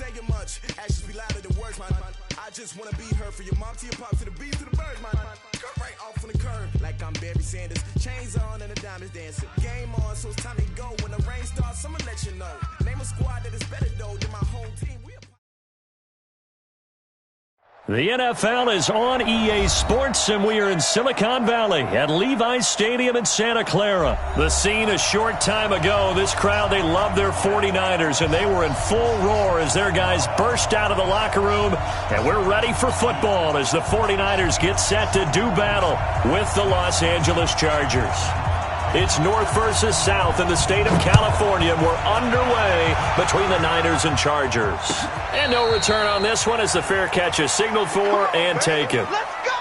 saying much. Actions be louder than words, man. I just wanna be heard from your mom to your pop to the beat to the birds, man. Cut right off on the curb, like I'm Barry Sanders. Chains on and the diamonds dancing. Game on, so it's time to go. When the rain starts, I'ma let you know. Name a squad that is better though than my home team. The NFL is on EA Sports, and we are in Silicon Valley at Levi's Stadium in Santa Clara. The scene a short time ago, this crowd, they love their 49ers, and they were in full roar as their guys burst out of the locker room, and we're ready for football as the 49ers get set to do battle with the Los Angeles Chargers. It's North versus South in the state of California. We're underway between the Niners and Chargers. And no return on this one as the fair catch is signaled for and taken. Let's go!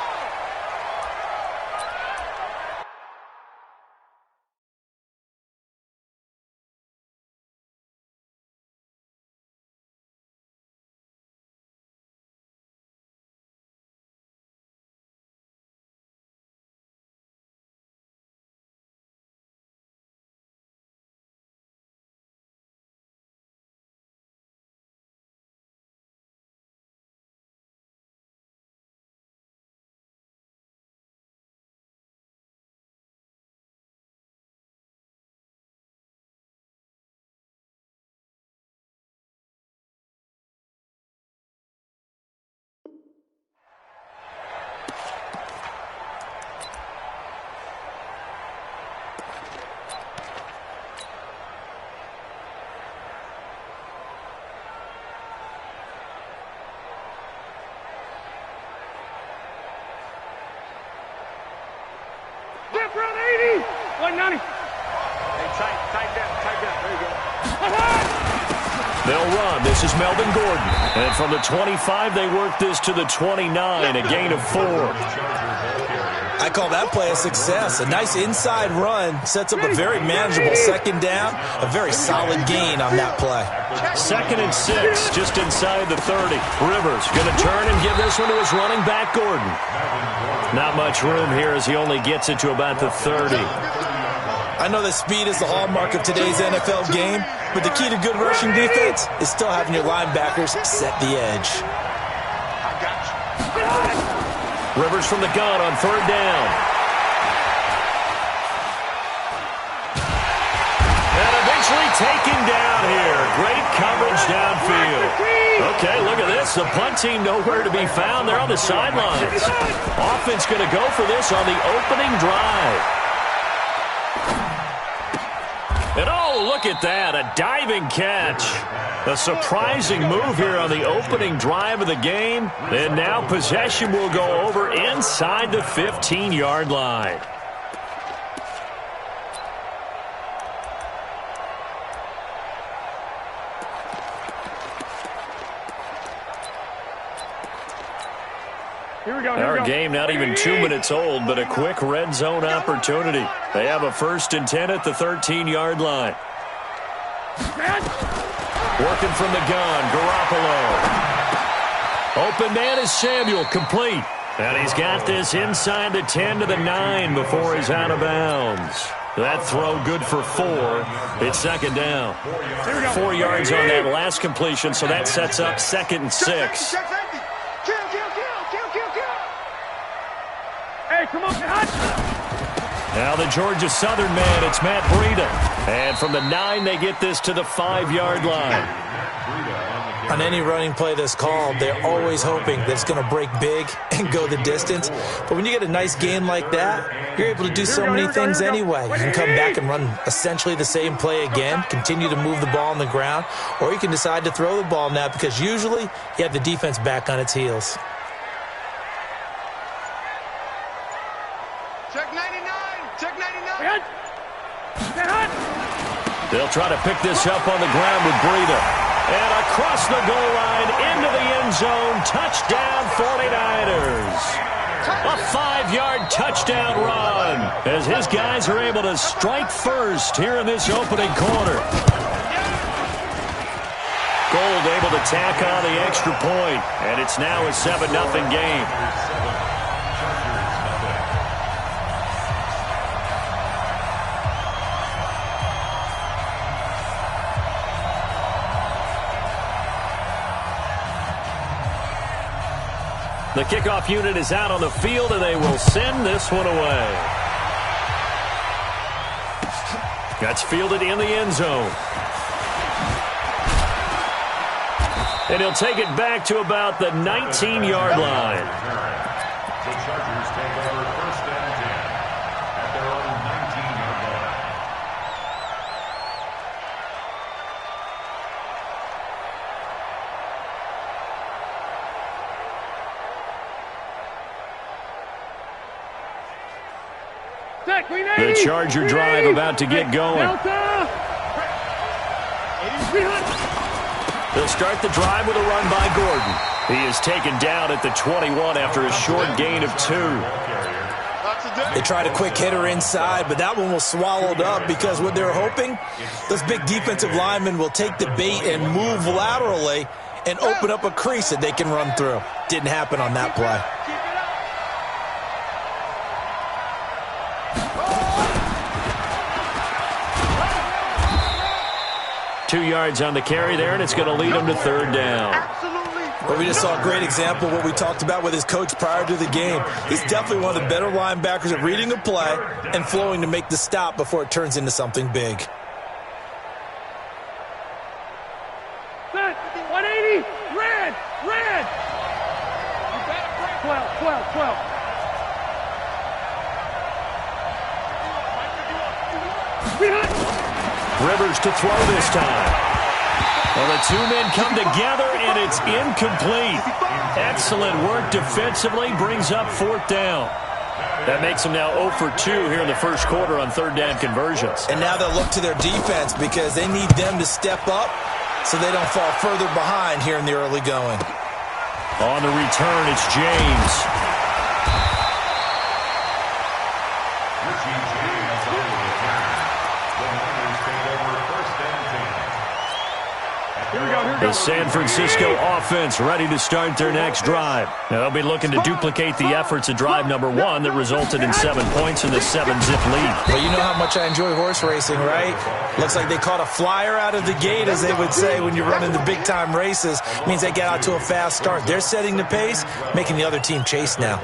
Dip run 80! 190! Hey, tight down. There you go. They'll run. This is Melvin Gordon. And from the 25, they work this to the 29, a gain of 4. I call that play a success. A nice inside run sets up a very manageable second down. A very solid gain on that play. 2nd and 6, just inside the 30. Rivers going to turn and give this one to his running back, Gordon. Not much room here as he only gets it to about the 30. I know that speed is the hallmark of today's NFL game, but the key to good rushing defense is still having your linebackers set the edge. Rivers from the gun on 3rd down. And eventually taken down here. Great coverage downfield. Okay, look at this. The punt team nowhere to be found. They're on the sidelines. Offense going to go for this on the opening drive. And oh, look at that. A diving catch. A surprising move here on the opening drive of the game. And now possession will go over inside the 15-yard line. Our game not even 2 minutes old, but a quick red zone opportunity. They have a 1st and 10 at the 13-yard line. Working from the gun, Garoppolo. Open man is Samuel, complete. And he's got this inside the 10 to the 9 before he's out of bounds. That throw good for 4. It's 2nd down. 4 yards on that last completion, so that sets up 2nd and 6. Hey, come on, Now the Georgia Southern man, it's Matt Breida. And from the 9, they get this to the 5-yard line. On any running play that's called, they're always hoping that it's going to break big and go the distance. But when you get a nice gain like that, you're able to do so many things anyway. You can come back and run essentially the same play again, continue to move the ball on the ground, or you can decide to throw the ball now because usually you have the defense back on its heels. Check 99! Check 99! They'll try to pick this up on the ground with Breida. And across the goal line, into the end zone, touchdown 49ers. A 5-yard touchdown run as his guys are able to strike first here in this opening quarter. Gold able to tack on the extra point, and it's now a 7-0 game. The kickoff unit is out on the field, and they will send this one away. That's fielded in the end zone. And he'll take it back to about the 19-yard line. The Chargers take over first and 10 at their own 19-yard line. The Charger drive about to get going. They'll start the drive with a run by Gordon. He is taken down at the 21 after a short gain of 2. They tried a quick hitter inside, but that one was swallowed up because what they're hoping, those big defensive linemen will take the bait and move laterally and open up a crease that they can run through. Didn't happen on that play. 2 yards on the carry there, and it's going to lead him to third down. Well, we just saw a great example of what we talked about with his coach prior to the game. He's definitely one of the better linebackers at reading a play and flowing to make the stop before it turns into something big. 180, red. 12. Rivers to throw this time. Well, the two men come together, and it's incomplete. Excellent work defensively, brings up fourth down. That makes them now 0 for 2 here in the first quarter on third down conversions. And now they'll look to their defense because they need them to step up so they don't fall further behind here in the early going. On the return, it's James. The San Francisco offense ready to start their next drive. Now, they'll be looking to duplicate the efforts of drive number 1 that resulted in 7 points in the 7-zip lead. Well, you know how much I enjoy horse racing, right? Looks like they caught a flyer out of the gate, as they would say when you're running the big-time races. It means they get out to a fast start. They're setting the pace, making the other team chase now.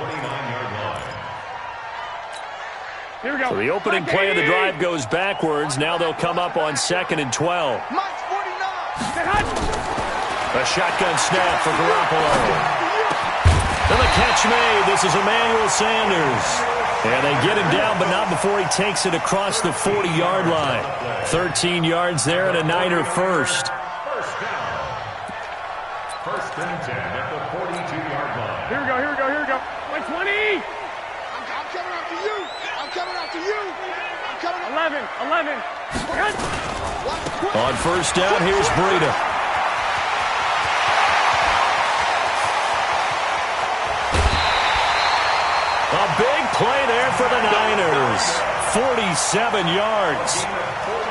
So the opening play of the drive goes backwards. Now they'll come up on 2nd and 12. A shotgun snap for Garoppolo. And the catch made. This is Emmanuel Sanders. And they get him down, but not before he takes it across the 40-yard line. 13 yards there and a Niner first. First down. First and 10 at the 42-yard line. Here we go. 20. I'm coming after you. 11. On first down, here's Breida. A big play there for the Niners. 47 yards.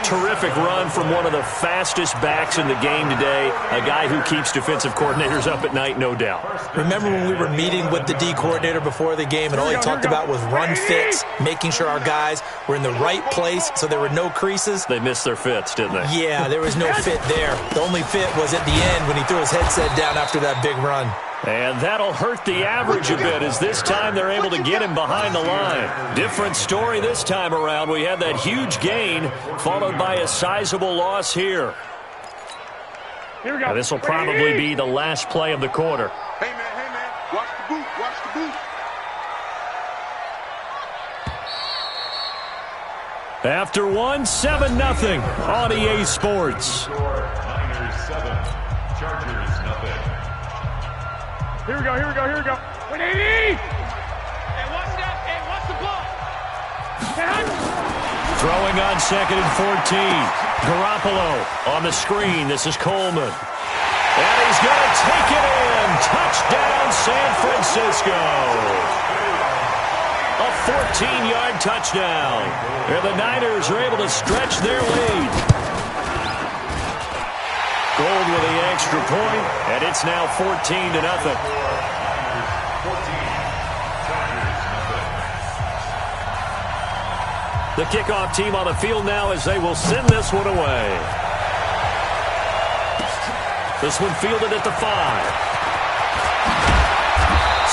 Terrific run from one of the fastest backs in the game today. A guy who keeps defensive coordinators up at night, no doubt. Remember when we were meeting with the D coordinator before the game and all he talked about was run fits, making sure our guys were in the right place so there were no creases? They missed their fits, didn't they? Yeah, there was no fit there. The only fit was at the end when he threw his headset down after that big run. And that'll hurt the average a bit as this time they're able to get him behind the line. Different story this time around. We had that huge gain followed by a sizable loss here. Here we go. Now, this will probably be the last play of the quarter. Hey, man. Watch the boot. After 7-0 on EA Sports. Niners 7, Chargers nothing. Here we go. 180. Hey, watch the ball. Throwing on 2nd and 14. Garoppolo on the screen. This is Coleman. And he's going to take it in. Touchdown, San Francisco. A 14-yard touchdown. And the Niners are able to stretch their lead. Gold with the extra point, and it's now 14-0. The kickoff team on the field now as they will send this one away. This one fielded at the 5.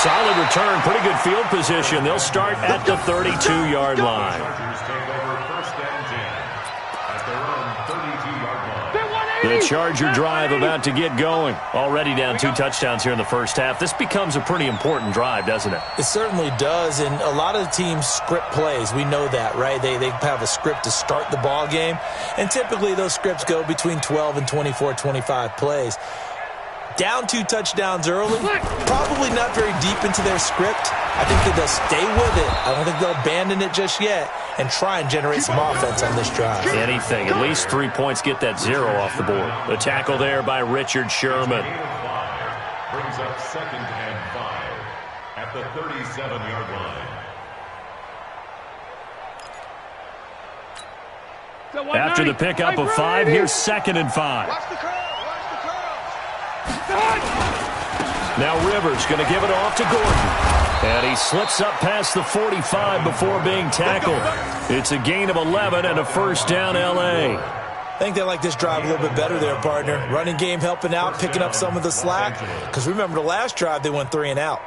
Solid return, pretty good field position. They'll start at the 32-yard line. Chargers take over first and 10 at their own 32-yard line. The Charger drive about to get going. Already down 2 touchdowns here in the first half. This becomes a pretty important drive, doesn't it? It certainly does, and a lot of the teams script plays. We know that, right? They have a script to start the ball game, and typically those scripts go between 12 and 24, 25 plays. Down 2 touchdowns early, probably not very deep into their script. I think that they'll stay with it. I don't think they'll abandon it just yet and try and generate some offense on this drive. Anything. At least 3 points get that 0 off the board. The tackle there by Richard Sherman. Brings up 2nd and 5 at the 37-yard line. After the pickup of 5, here's 2nd and 5. Watch the curl. Watch the curl. Now Rivers going to give it off to Gordon. And he slips up past the 45 before being tackled. It's a gain of 11 and a first down L.A. I think they like this drive a little bit better there, partner. Running game helping out, picking up some of the slack. Because remember the last drive, they went 3 and out.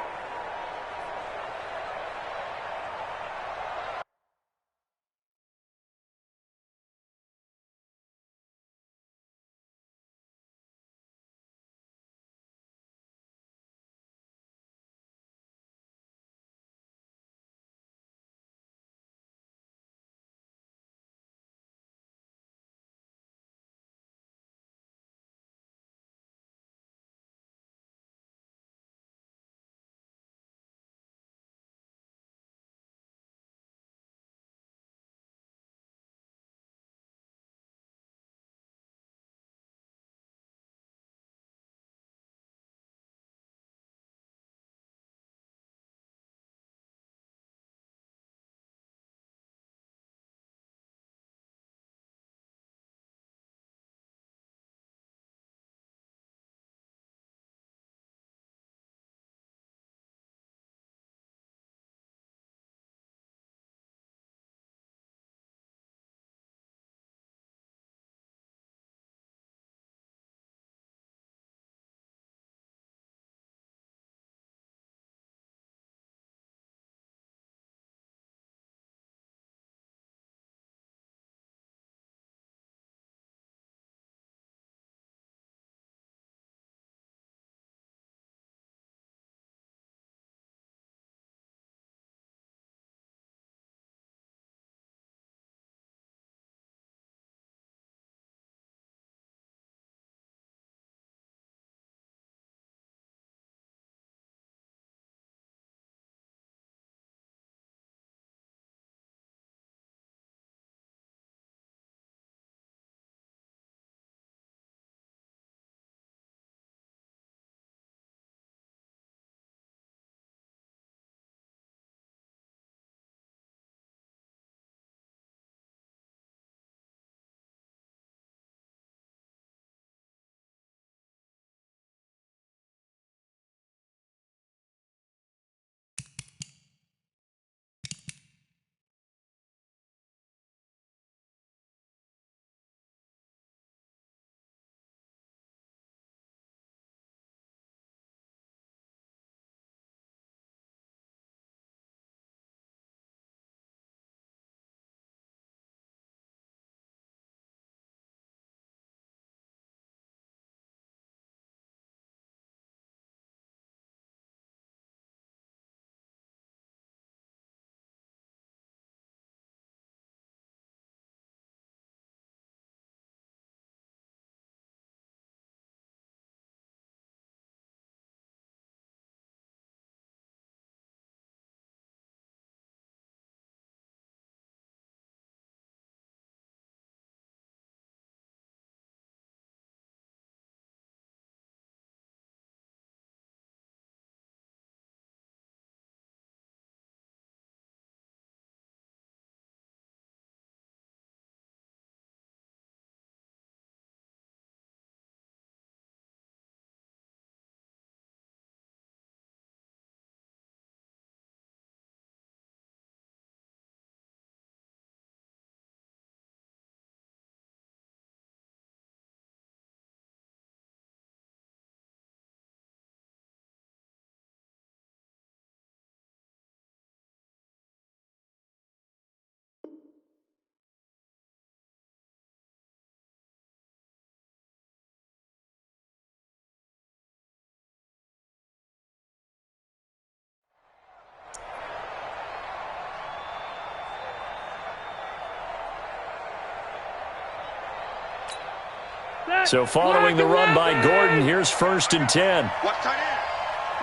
So following the run by Gordon, here's 1st and 10. Watch tight end.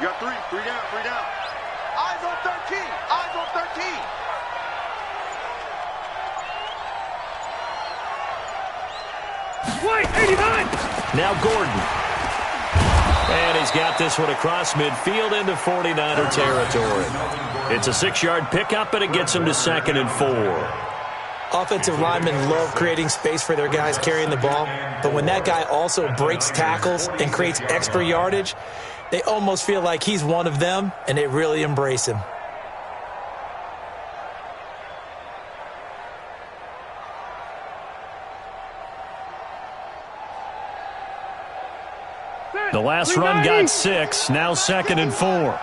You got three. Three down. Eyes on 13. Eyes on 13. White, 89. Now Gordon. And he's got this one across midfield into 49er territory. It's a 6-yard pickup, and it gets him to 2nd and 4. Offensive linemen love creating space for their guys carrying the ball, but when that guy also breaks tackles and creates extra yardage, they almost feel like he's one of them, and they really embrace him. The last run got 6, now 2nd and 4.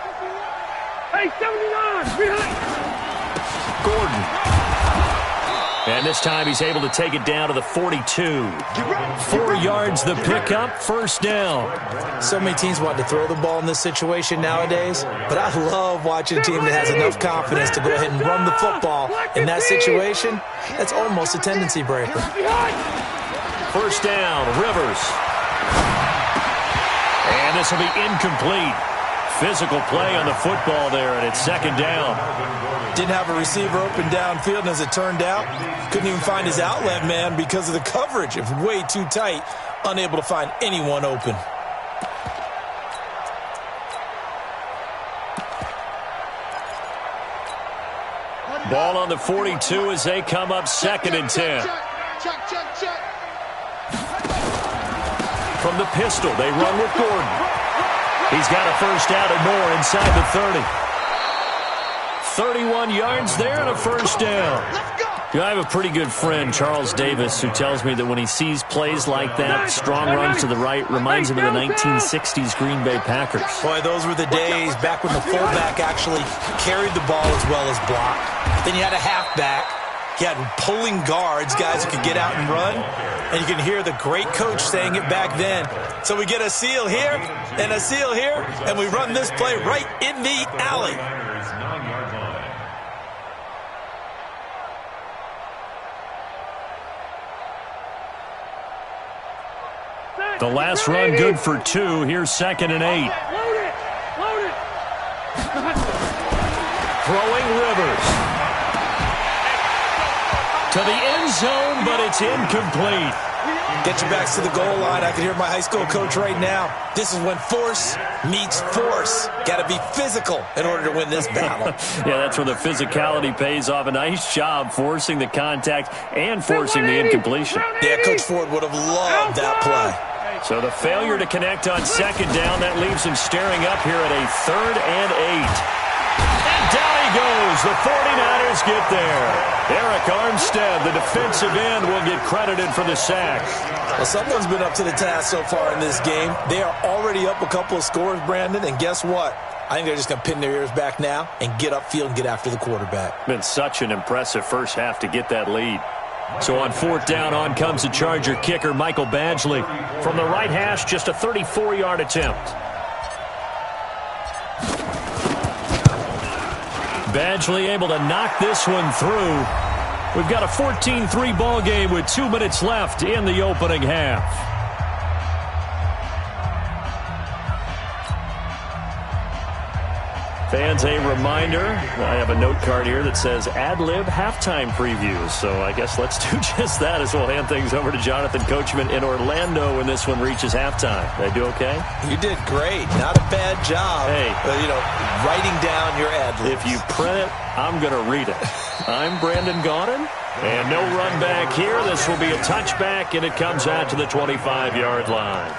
Hey, 79. Behind. Gordon. And this time he's able to take it down to the 42. 4 yards the pickup, 1st down. So many teams want to throw the ball in this situation nowadays, but I love watching a team that has enough confidence to go ahead and run the football in that situation. That's almost a tendency breaker. 1st down, Rivers. And this will be incomplete. Physical play on the football there, and it's 2nd down. Didn't have a receiver open downfield, and as it turned out, couldn't even find his outlet man because of the coverage. It was way too tight, unable to find anyone open. Ball on the 42 as they come up 2nd and 10. Check. From the pistol, they run with Gordon. He's got a 1st down and more inside the 30. 31 yards there and a 1st down. I have a pretty good friend, Charles Davis, who tells me that when he sees plays like that, strong runs to the right, reminds him of the 1960s Green Bay Packers. Boy, those were the days back when the fullback actually carried the ball as well as blocked. Then you had a halfback. You had pulling guards, guys who could get out and run. And you can hear the great coach saying it back then. So we get a seal here and a seal here, and we run this play right in the alley. The last run good for 2. Here's 2nd and 8. Load it. Throwing Rivers. To the end zone, but it's incomplete. Get your backs to the goal line. I can hear my high school coach right now. This is when force meets force. Got to be physical in order to win this battle. Yeah, that's where the physicality pays off. A nice job forcing the contact and forcing the incompletion. Yeah, Coach Ford would have loved that play. So the failure to connect on 2nd down, that leaves him staring up here at a 3rd and 8. And down he goes. The 49ers get there. Eric Armstead, the defensive end, will get credited for the sack. Well, someone's been up to the task so far in this game. They are already up a couple of scores, Brandon, and guess what? I think they're just going to pin their ears back now and get upfield and get after the quarterback. Been such an impressive first half to get that lead. So on 4th down, on comes the Charger kicker, Michael Badgley. From the right hash, just a 34-yard attempt. Badgley able to knock this one through. We've got a 14-3 ball game with 2 minutes left in the opening half. Fans, a reminder, I have a note card here that says ad-lib halftime previews. So I guess let's do just that as we'll hand things over to Jonathan Coachman in Orlando when this one reaches halftime. Did I do okay? You did great. Not a bad job. Hey. Writing down your ad-libs. If you print it, I'm going to read it. I'm Brandon Gaudin, and no run back here. This will be a touchback, and it comes out to the 25-yard line.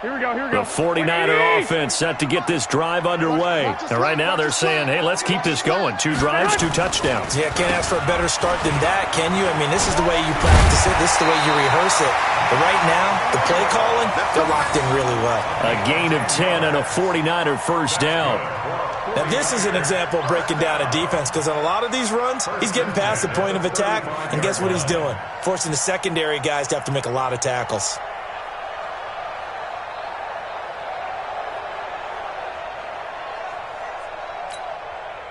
Here we go. The 49er offense set to get this drive underway. And right now they're saying, hey, let's keep this going. 2 drives, 2 touchdowns. Yeah, can't ask for a better start than that, can you? I mean, this is the way you practice it. This is the way you rehearse it. But right now, the play calling, they're locked in really well. A gain of 10 and a 49er first down. Now, this is an example of breaking down a defense because on a lot of these runs, he's getting past the point of attack, and guess what he's doing? Forcing the secondary guys to have to make a lot of tackles.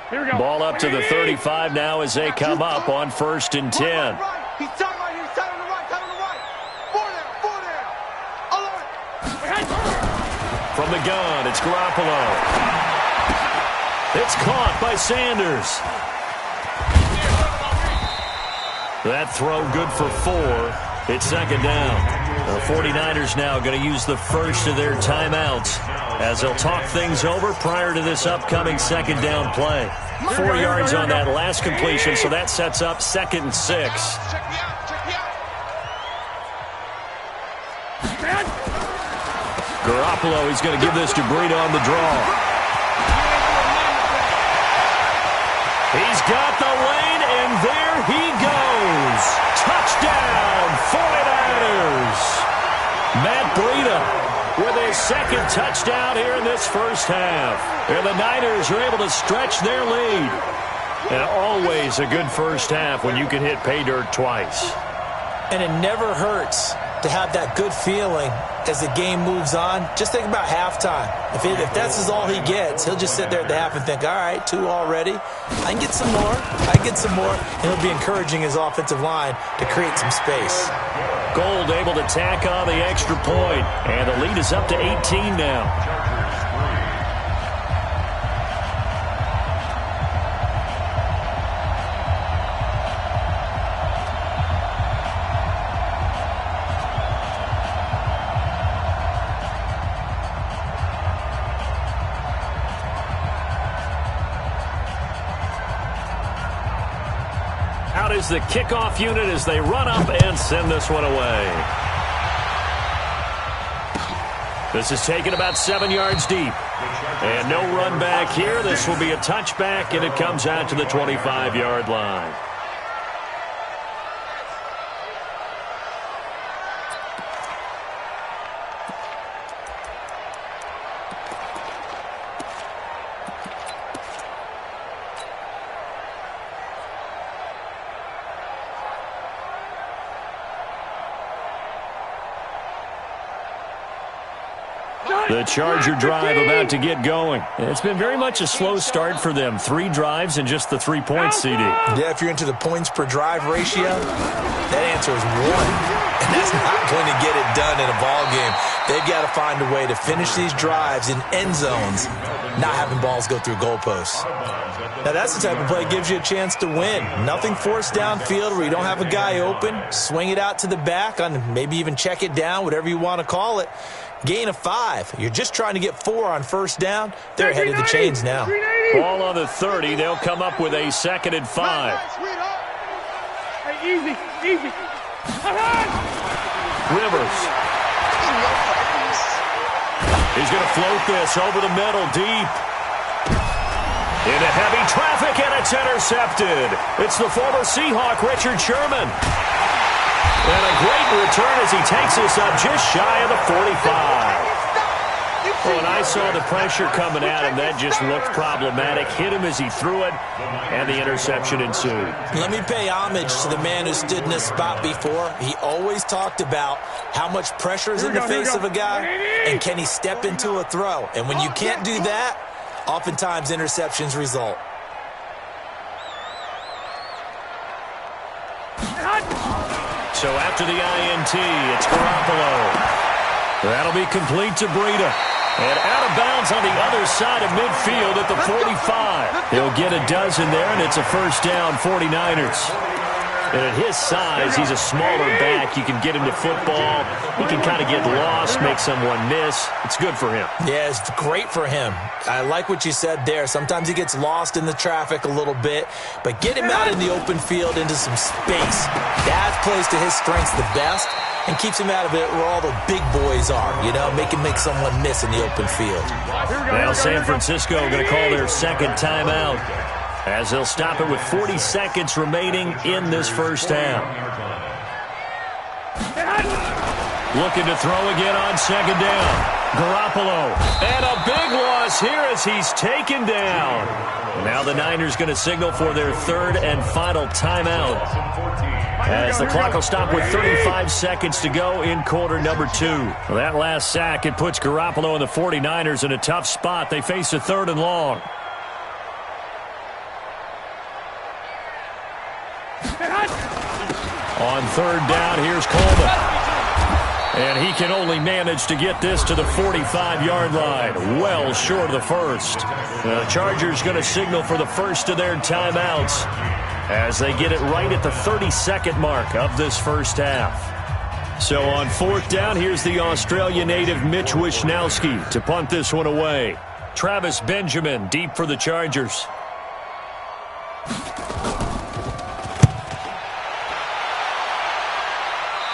Here we go. Ball up to the 35 now as they come up on 1st and 10. He's tight right here. He's tight on the right. Tight on the right. Four down. From the gun, it's Garoppolo. It's caught by Sanders. That throw good for 4. It's 2nd down. The 49ers now going to use the first of their timeouts as they'll talk things over prior to this upcoming 2nd down play. 4 yards on that last completion, so that sets up 2nd and 6. Garoppolo, he's going to give this to Breida on the draw. He's got the lane, and there he goes. Touchdown, 49ers. Matt Breida with his 2nd touchdown here in this first half. And the Niners are able to stretch their lead. And always a good first half when you can hit pay dirt twice. And it never hurts to have that good feeling as the game moves on. Just think about halftime. If that's all he gets, he'll just sit there at the half and think, all right, 2 already. I can get some more. And he'll be encouraging his offensive line to create some space. Gold able to tack on the extra point. And the lead is up to 18 now. Out is the kickoff unit as they run up and send this one away. This is taken about 7 yards deep. And no run back here. This will be a touchback, and it comes out to the 25-yard line. The Charger drive about to get going. It's been very much a slow start for them. 3 drives and just the 3 points, CD. Yeah, if you're into the points per drive ratio, that answer is 1. And that's not going to get it done in a ball game. They've got to find a way to finish these drives in end zones, not having balls go through goalposts. Now, that's the type of play that gives you a chance to win. Nothing forced downfield where you don't have a guy open. Swing it out to the back, on maybe even check it down, whatever you want to call it. Gain of 5. You're just trying to get 4 on 1st down. They're ahead of the chains now. Ball on the 30. They'll come up with a 2nd and 5. Hey, easy. Rivers. He's going to float this over the middle deep. Into heavy traffic, and it's intercepted. It's the former Seahawk, Richard Sherman. And a great return as he takes this up just shy of the 45. Well, and I saw the pressure coming at him. That just looked problematic. Hit him as he threw it, and the interception ensued. Let me pay homage to the man who stood in this spot before. He always talked about how much pressure is in the face of a guy, and can he step into a throw. And when you can't do that, oftentimes interceptions result. So after the INT, it's Garoppolo. That'll be complete to Breida. And out of bounds on the other side of midfield at the 45. He'll get a dozen there, and it's a 1st down, 49ers. And at his size, he's a smaller back. You can get him to football. He can kind of get lost, make someone miss. It's good for him. Yeah, it's great for him. I like what you said there. Sometimes he gets lost in the traffic a little bit, but get him out in the open field into some space. That plays to his strengths the best and keeps him out of it where all the big boys are, make someone miss in the open field. Now San Francisco going to call their 2nd timeout as they'll stop it with 40 seconds remaining in this first half. Looking to throw again on 2nd down. Garoppolo. And a big loss here as he's taken down. Now the Niners going to signal for their third and final timeout, as the clock will stop with 35 seconds to go in quarter number 2. Well, that last sack, it puts Garoppolo and the 49ers in a tough spot. They face a 3rd and long. On 3rd down, here's Coleman. And he can only manage to get this to the 45-yard line, well short of the first. The Chargers going to signal for the first of their timeouts as they get it right at the 32nd mark of this first half. So on 4th down, here's the Australia native Mitch Wishnowsky to punt this one away. Travis Benjamin deep for the Chargers.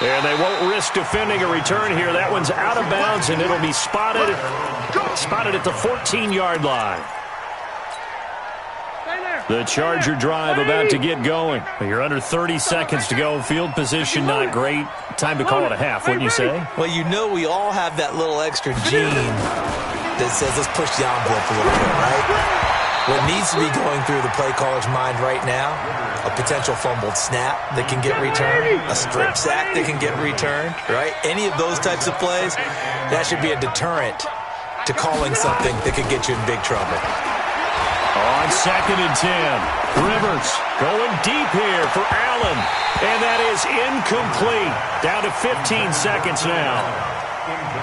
And they won't risk defending a return here. That one's out of bounds, and it'll be spotted at the 14-yard line. The Charger drive about to get going. You're under 30 seconds to go. Field position not great. Time to call it a half, wouldn't you say? Well, you know we all have that little extra gene that says let's push the envelope a little bit, right? What needs to be going through the play caller's mind right now, a potential fumbled snap that can get returned, a strip sack that can get returned, right? Any of those types of plays, that should be a deterrent to calling something that could get you in big trouble. On 2nd and 10, Rivers going deep here for Allen, and that is incomplete. Down to 15 seconds now.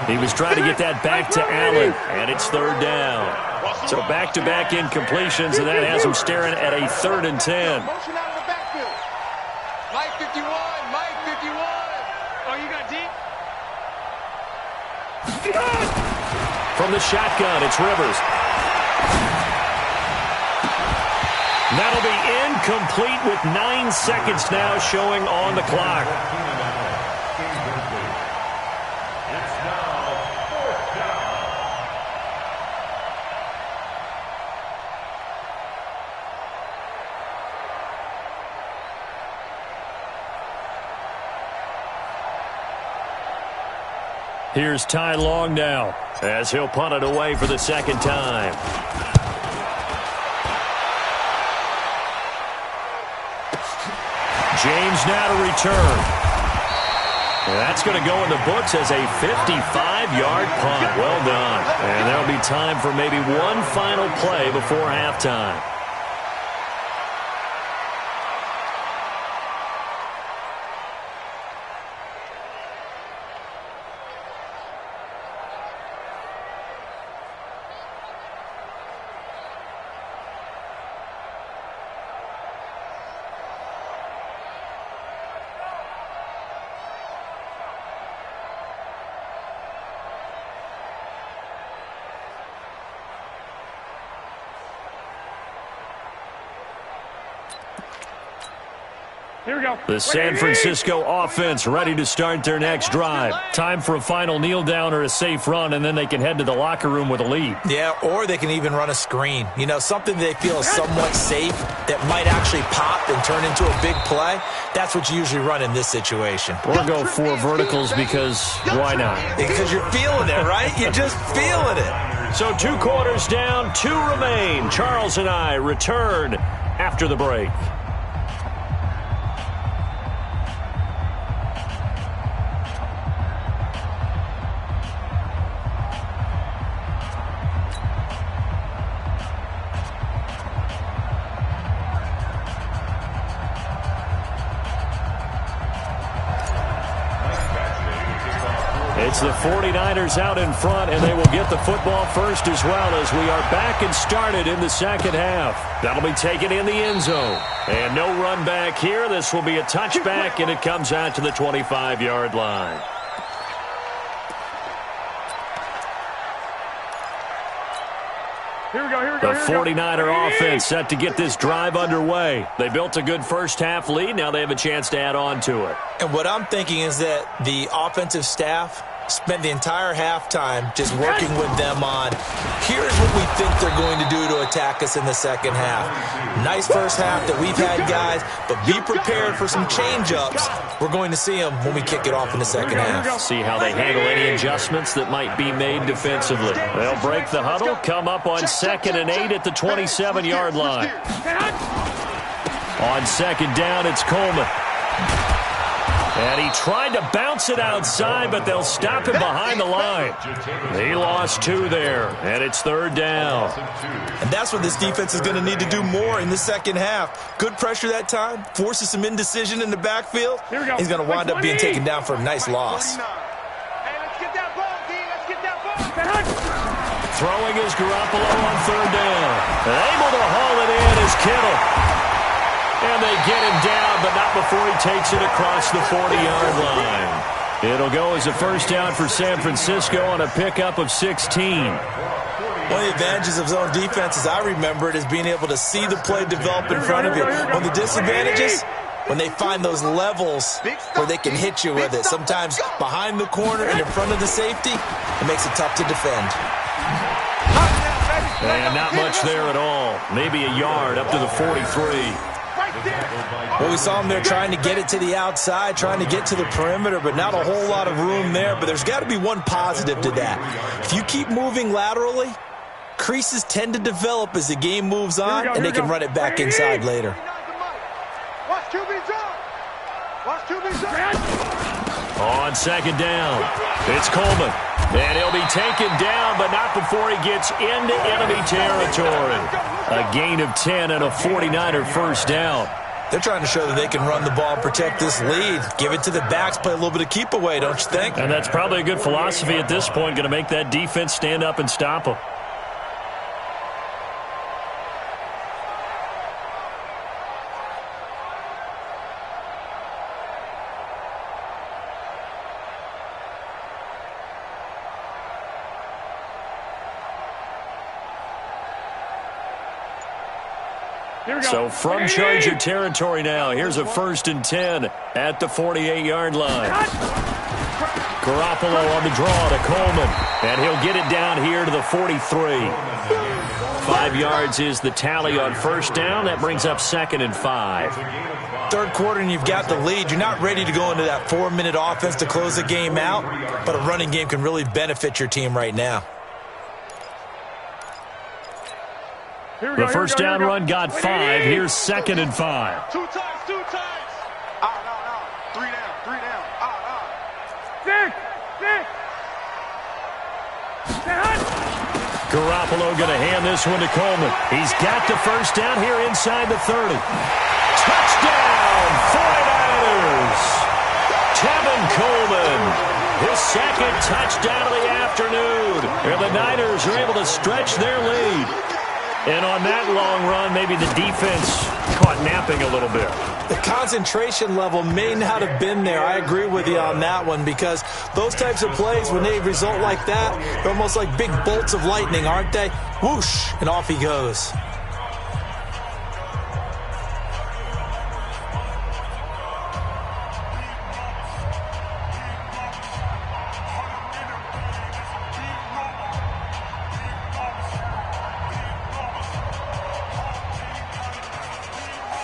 He was trying to get that back to Allen, and it's 3rd down. So back-to-back incompletions, and that has him staring at a 3rd and 10. Motion out of the backfield. Mike 51, Mike 51. Oh, you got deep? From the shotgun, it's Rivers. That'll be incomplete with 9 seconds now showing on the clock. Here's Ty Long now, as he'll punt it away for the 2nd time. James now to return. That's going to go in the books as a 55-yard punt. Well done. And there'll be time for maybe one final play before halftime. Here we go. The San Francisco offense ready to start their next drive. Time for a final kneel down or a safe run, and then they can head to the locker room with a lead. Yeah, or they can even run a screen. You know, something they feel is somewhat safe that might actually pop and turn into a big play. That's what you usually run in this situation. Or go 4 verticals because why not? Because you're feeling it, right? You're just feeling it. So 2 quarters down, 2 remain. Charles and I return after the break. It's the 49ers out in front, and they will get the football first as well as we are back and started in the 2nd half. That'll be taken in the end zone. And no run back here. This will be a touchback, and it comes out to the 25-yard line. Here we go. The 49er offense set to get this drive underway. They built a good first half lead. Now they have a chance to add on to it. And what I'm thinking is that the offensive staff spent the entire halftime just working with them on, here's what we think they're going to do to attack us in the second half. Nice first half that we've had, guys, but be prepared for some change-ups. We're going to see them when we kick it off in the second half. See how they handle any adjustments that might be made defensively. They'll break the huddle, come up on 2nd and 8 at the 27-yard line. On second down, it's Coleman. And he tried to bounce it outside, but they'll stop him behind the line. He lost 2 there, and it's 3rd down. And that's what this defense is going to need to do more in the second half. Good pressure that time, forces some indecision in the backfield. He's going to wind up being taken down for a nice loss. Throwing is Garoppolo on 3rd down. Able to haul it in is Kittle. And they get him down, but not before he takes it across the 40-yard line. It'll go as a first down for San Francisco on a pickup of 16. One of the advantages of zone defense, as I remember it, is being able to see the play develop in front of you. One of the disadvantages, when they find those levels where they can hit you with it. Sometimes behind the corner and in front of the safety, it makes it tough to defend. And not much there at all. Maybe a yard up to the 43. Well, we saw him there trying to get it to the outside, trying to get to the perimeter, but not a whole lot of room there. But there's got to be one positive to that. If you keep moving laterally, creases tend to develop as the game moves on, and they can run it back inside later. On second down, it's Coleman. And he'll be taken down, but not before he gets into enemy territory. A gain of 10 and a 49er first down. They're trying to show that they can run the ball and protect this lead. Give it to the backs, play a little bit of keep away, don't you think? And that's probably a good philosophy at this point, going to make that defense stand up and stop them. So from Charger territory now, here's a 1st and 10 at the 48-yard line. Garoppolo on the draw to Coleman, and he'll get it down here to the 43. 5 yards is the tally on first down. That brings up 2nd and 5. Third quarter and you've got the lead. You're not ready to go into that 4-minute offense to close the game out, but a running game can really benefit your team right now. The first down run got 5. Here's 2nd and 5. 2 times. Out. 3 down. Out. 6. Garoppolo going to hand this one to Coleman. He's got the first down here inside the 30. Touchdown, 49ers! Tevin Coleman, his 2nd touchdown of the afternoon. And the Niners are able to stretch their lead. And on that long run, maybe the defense caught napping a little bit. The concentration level may not have been there. I agree with you on that one, because those types of plays, when they result like that, they're almost like big bolts of lightning, aren't they? Whoosh, and off he goes.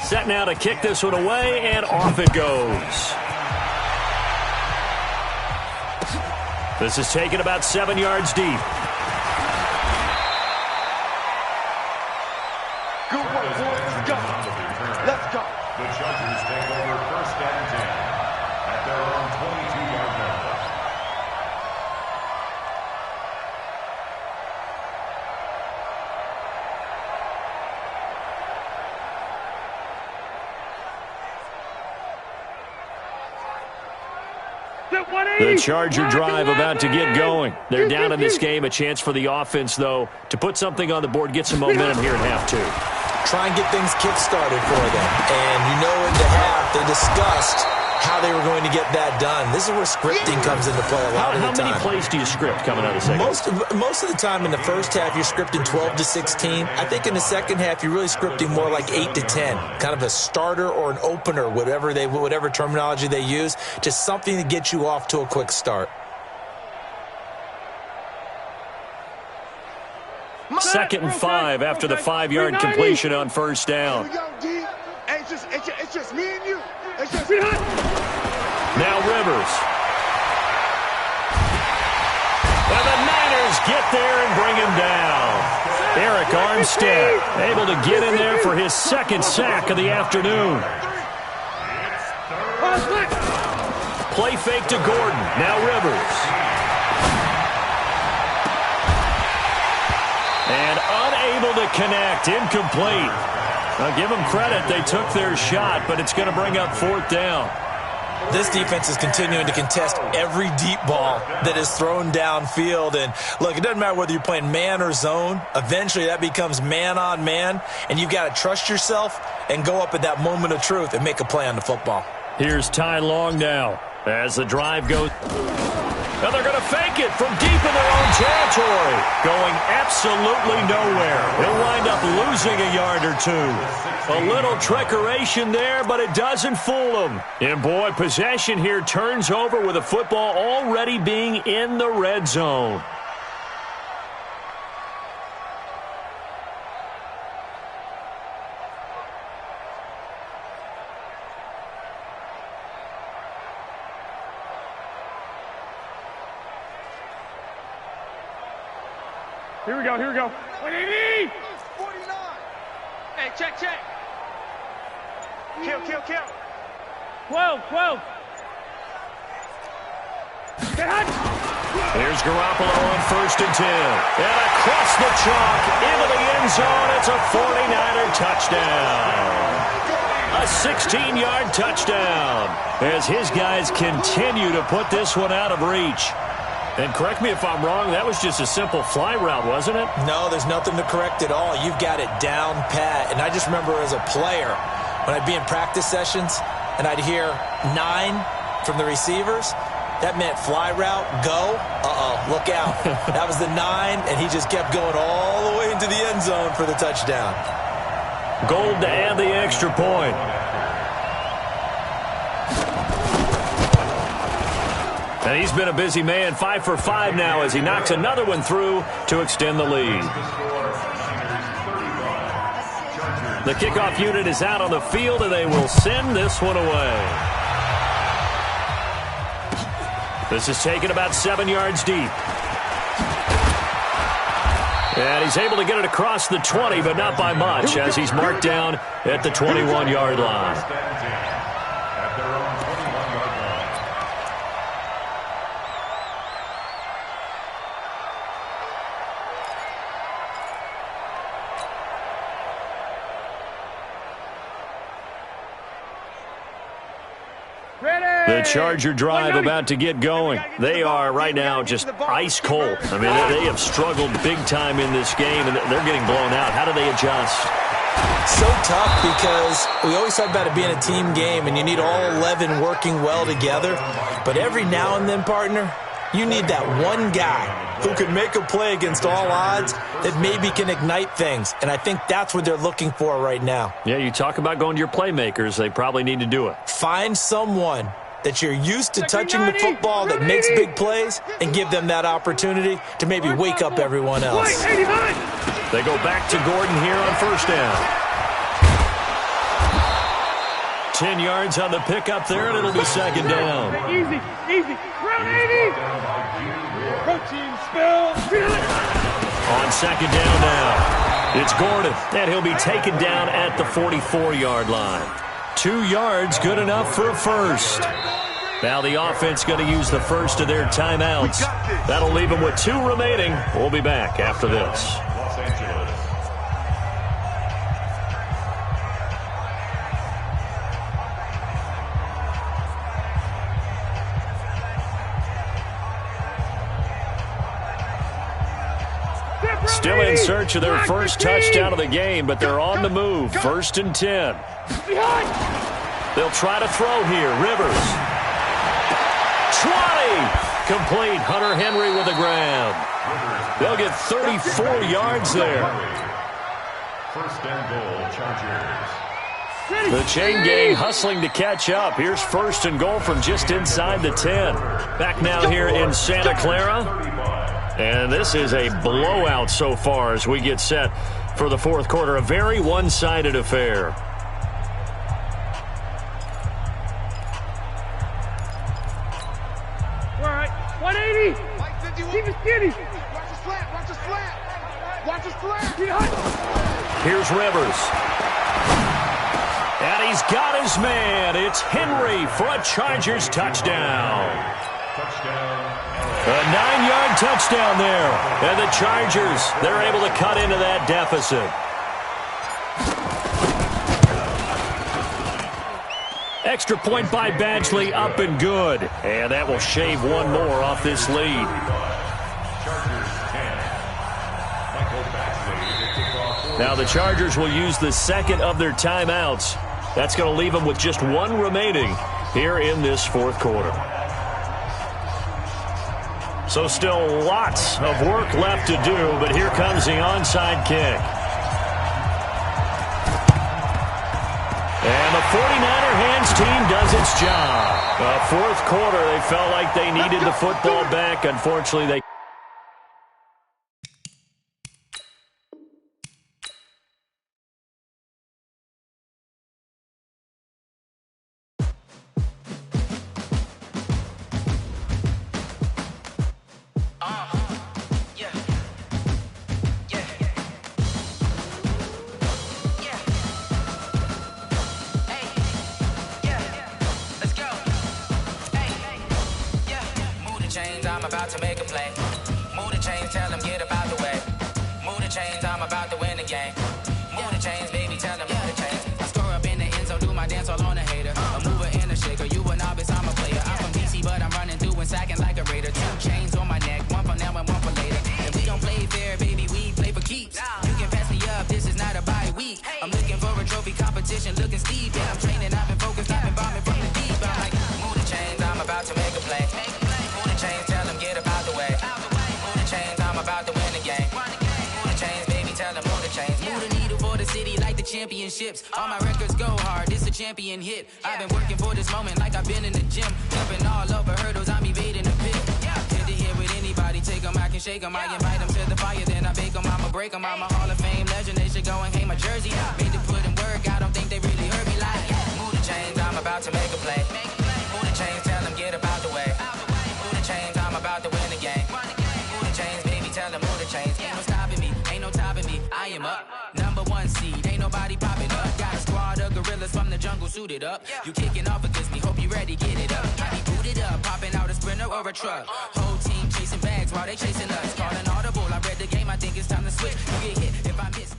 Set now to kick this one away, and off it goes. This is taken about 7 yards deep. Good work, boys. Let's go. The Chargers take over 1st and 10 at their own 22-yard line. The Charger drive about to get going. They're down in this game. A chance for the offense, though, to put something on the board, get some momentum here at half 2. Try and get things kick-started for them. And you know in the half, they discussed how they were going to get that done. This is where scripting comes into play a lot of the time. How many plays do you script coming out of the second? Most of the time in the first half, you're scripting 12 to 16. I think in the second half, you're really scripting more like 8 to 10. Kind of a starter or an opener, whatever terminology they use. Just something to get you off to a quick start. 2nd and 5 after the 5-yard completion on first down. It's just me and you. Now Rivers. And the Niners get there and bring him down. Eric Armstead able to get in there for his 2nd sack of the afternoon. Play fake to Gordon. Now Rivers. And unable to connect. Incomplete. I'll give them credit. They took their shot, but it's going to bring up 4th down. This defense is continuing to contest every deep ball that is thrown downfield. And, look, it doesn't matter whether you're playing man or zone. Eventually that becomes man on man, and you've got to trust yourself and go up at that moment of truth and make a play on the football. Here's Ty Long now as the drive goes. And they're going to fake it from deep in their own territory. Going absolutely nowhere. He'll wind up losing a yard or two. A little trickeration there, but it doesn't fool him. And, boy, possession here turns over with the football already being in the red zone. Here we go. 180! 49. Hey, check. Kill. 12. Here's Garoppolo on 1st and 10. And across the chalk into the end zone. It's a 49er touchdown. A 16-yard touchdown as his guys continue to put this one out of reach. And correct me if I'm wrong, that was just a simple fly route, wasn't it? No, there's nothing to correct at all. You've got it down pat. And I just remember as a player, when I'd be in practice sessions and I'd hear 9 from the receivers, that meant fly route, go, look out. That was the 9, and he just kept going all the way into the end zone for the touchdown. Gold to add the extra point. And he's been a busy man, 5 for 5 now as he knocks another one through to extend the lead. The kickoff unit is out on the field, and they will send this one away. This is taken about 7 yards deep. And he's able to get it across the 20, but not by much, as he's marked down at the 21-yard line. The Charger drive about to get going. They are right now just ice cold. I mean, they have struggled big time in this game, and they're getting blown out. How do they adjust? So tough because we always talk about it being a team game, and you need all 11 working well together. But every now and then, partner, you need that one guy who can make a play against all odds that maybe can ignite things. And I think that's what they're looking for right now. Yeah, you talk about going to your playmakers. They probably need to do it. Find someone that you're used to touching the football that makes big plays and give them that opportunity to maybe wake up everyone else. They go back to Gordon here on first down. 10 yards on the pickup there, and it'll be second down. Easy. Round 80. Protein spill. On second down now, it's Gordon, and he'll be taken down at the 44-yard line. 2 yards, good enough for a first. Now the offense going to use the first of their timeouts. That'll leave them with 2 remaining. We'll be back after this. Still in search of their first touchdown of the game, but they're on the move. 1st and 10. They'll try to throw here. Rivers. 20. Complete. Hunter Henry with a grab. They'll get 34 yards there. 1st and goal, Chargers. The chain gang hustling to catch up. Here's 1st and goal from just inside the 10. Back now here in Santa Clara. And this is a blowout so far as we get set for the fourth quarter. A very one-sided affair. All right, 180. Mike 51. Keep it skinny. Watch the slant. Watch the slant. Watch the slant. Here's Rivers. And he's got his man. It's Henry for a Chargers touchdown. A 9-yard touchdown there. And the Chargers, they're able to cut into that deficit. Extra point by Badgley, up and good. And that will shave one more off this lead. Now the Chargers will use the second of their timeouts. That's going to leave them with just one remaining here in this fourth quarter. So still lots of work left to do, but here comes the onside kick. And the 49er hands team does its job. Fourth quarter, they felt like they needed the football back. Unfortunately, they championships. All my records go hard. This a champion hit. I've been working for this moment like I've been in the gym. Jumping all over hurdles, I'm evading the pit. Hit to hit with anybody, take them, I can shake them. I invite them to the fire, then I bake them. I'ma break them. I'm a Hall of Fame legend. They should go and hang my jersey. Made to put in work. I don't think they really heard me like. Move the chains, I'm about to make a play. Move the chains, tell them get about the way. Move the chains, I'm about to win the game. Move the chains, baby, tell them move the chains. Ain't no stopping me, ain't no topping me. I am up. #1 seed, ain't nobody popping up. Got a squad of gorillas from the jungle suited up. You kicking off against me, hope you ready, get it up. I be booted up, popping out a Sprinter or a truck. Whole team chasing bags while they chasing us. Call an audible, I read the game, I think it's time to switch. You get hit if I miss.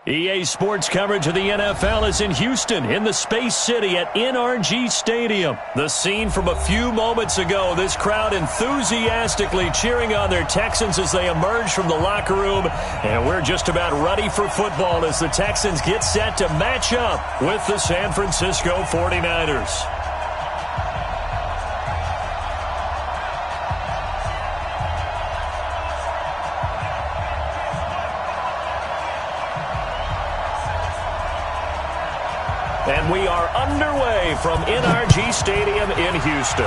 EA Sports coverage of the NFL is in Houston, in the Space City at NRG Stadium. The scene from a few moments ago, this crowd enthusiastically cheering on their Texans as they emerge from the locker room. And we're just about ready for football as the Texans get set to match up with the San Francisco 49ers. And we are underway from NRG Stadium in Houston.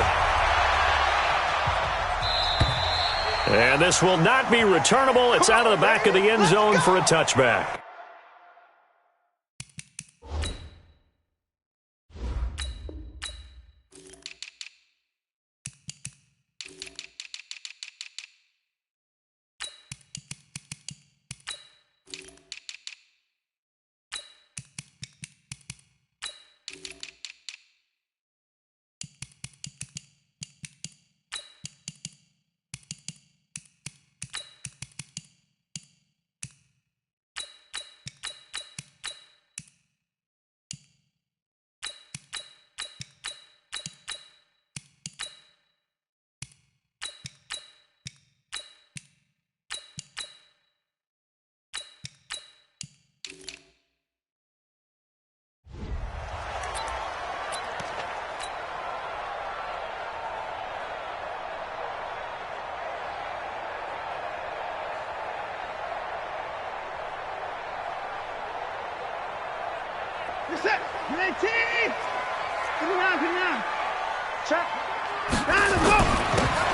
And this will not be returnable. It's out of the back of the end zone for a touchback. You're set. You're 18. Get around. Check. Down and go.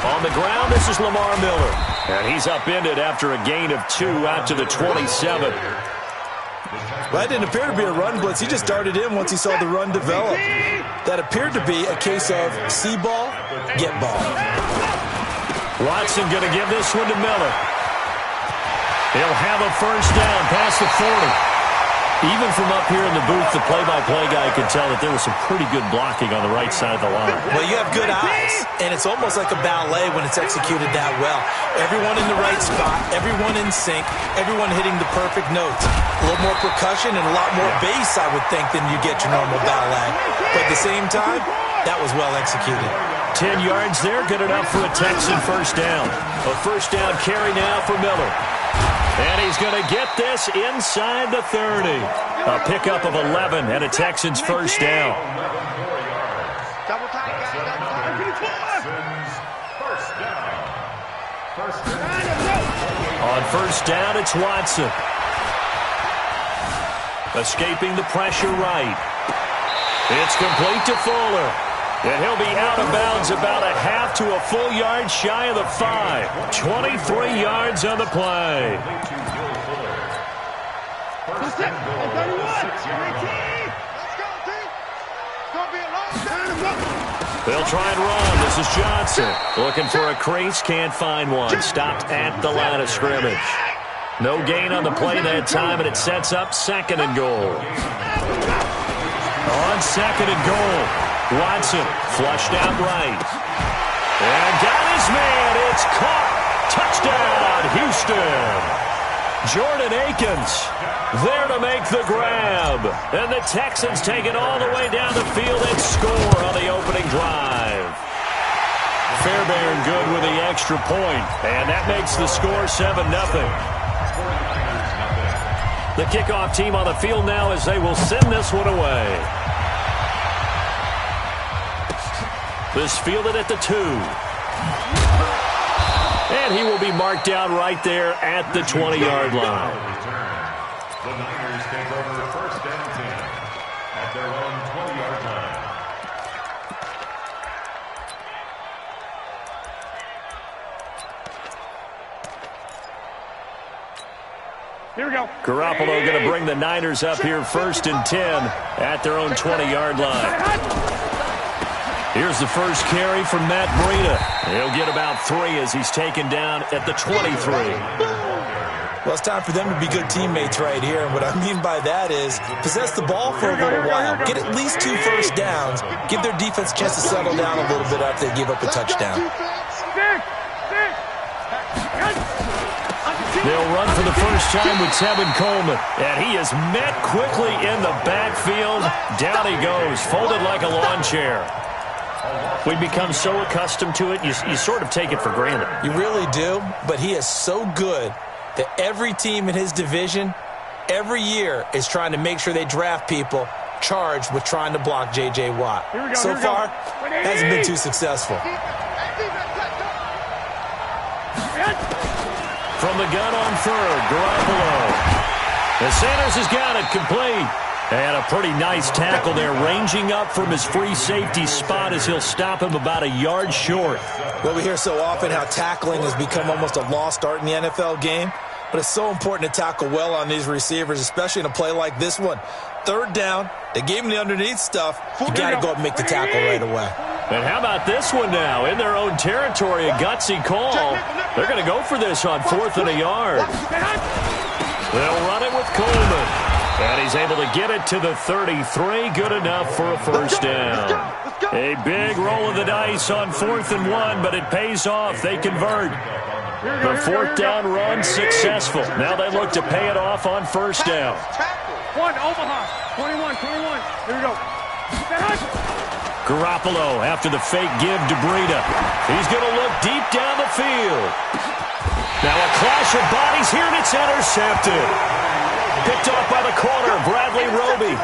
On the ground, this is Lamar Miller. And he's upended after a gain of 2 out to the 27. Well, that didn't appear to be a run blitz. He just darted in once he saw the run develop. That appeared to be a case of see ball, get ball. Watson going to give this one to Miller. He'll have a first down past the 40. Even from up here in the booth, the play-by-play guy could tell that there was some pretty good blocking on the right side of the line. Well, you have good eyes, and it's almost like a ballet when it's executed that well. Everyone in the right spot, everyone in sync, everyone hitting the perfect notes. A little more percussion and a lot more bass, I would think, than you get your normal ballet. But at the same time, that was well executed. 10 yards there, good enough for a Texan first down. A first down carry now for Miller. And he's going to get this inside the 30. A pickup of 11 and a Texans first down. On first down, it's Watson. Escaping the pressure right. It's complete to Fuller. And he'll be out of bounds about a half to a full yard shy of the 5. 23 yards on the play. They'll try and run. This is Johnson. Looking for a crease. Can't find one. Stopped at the line of scrimmage. No gain on the play that time, and it sets up 2nd and goal. On 2nd and goal. Watson flushed out right. And got his man. It's caught. Touchdown, Houston. Jordan Akins there to make the grab. And the Texans take it all the way down the field and score on the opening drive. Fairbairn good with the extra point. And that makes the score 7-0. The kickoff team on the field now as they will send this one away. This fielded at the 2. And he will be marked down right there at the 20-yard line. The Niners take over first and 10 at their own 20-yard line. Here we go. Garoppolo going to bring the Niners up here first and 10 at their own 20-yard line. Here's the first carry from Matt Breida. He'll get about 3 as he's taken down at the 23. Well, it's time for them to be good teammates right here. And what I mean by that is possess the ball for a little while. Get at least 2 first downs. Give their defense a chance to settle down a little bit after they give up a touchdown. They'll run for the first time with Tevin Coleman. And he is met quickly in the backfield. Down he goes, folded like a lawn chair. We become so accustomed to it, you sort of take it for granted. You really do, but he is so good that every team in his division, every year, is trying to make sure they draft people charged with trying to block J.J. Watt. So far, hasn't been too successful. From the gun on 3rd, Garoppolo. And Sanders has got it complete. And a pretty nice tackle there, ranging up from his free safety spot as he'll stop him about a yard short. Well, we hear so often how tackling has become almost a lost art in the NFL game, but it's so important to tackle well on these receivers, especially in a play like this one. 3rd down, they gave him the underneath stuff. You got to go and make the tackle right away. And how about this one now? In their own territory, a gutsy call. They're going to go for this on 4th and a yard. They'll run it with Coleman. And he's able to get it to the 33. Good enough for a first down. A big roll of the dice on 4th and 1, but it pays off. They convert. The 4th down run successful. Now they look to pay it off on first down. 1, Omaha. 21. Here we go. Garoppolo after the fake give to Breida. He's going to look deep down the field. Now a clash of bodies here, and it's intercepted. Picked off by the corner, Bradley Roby.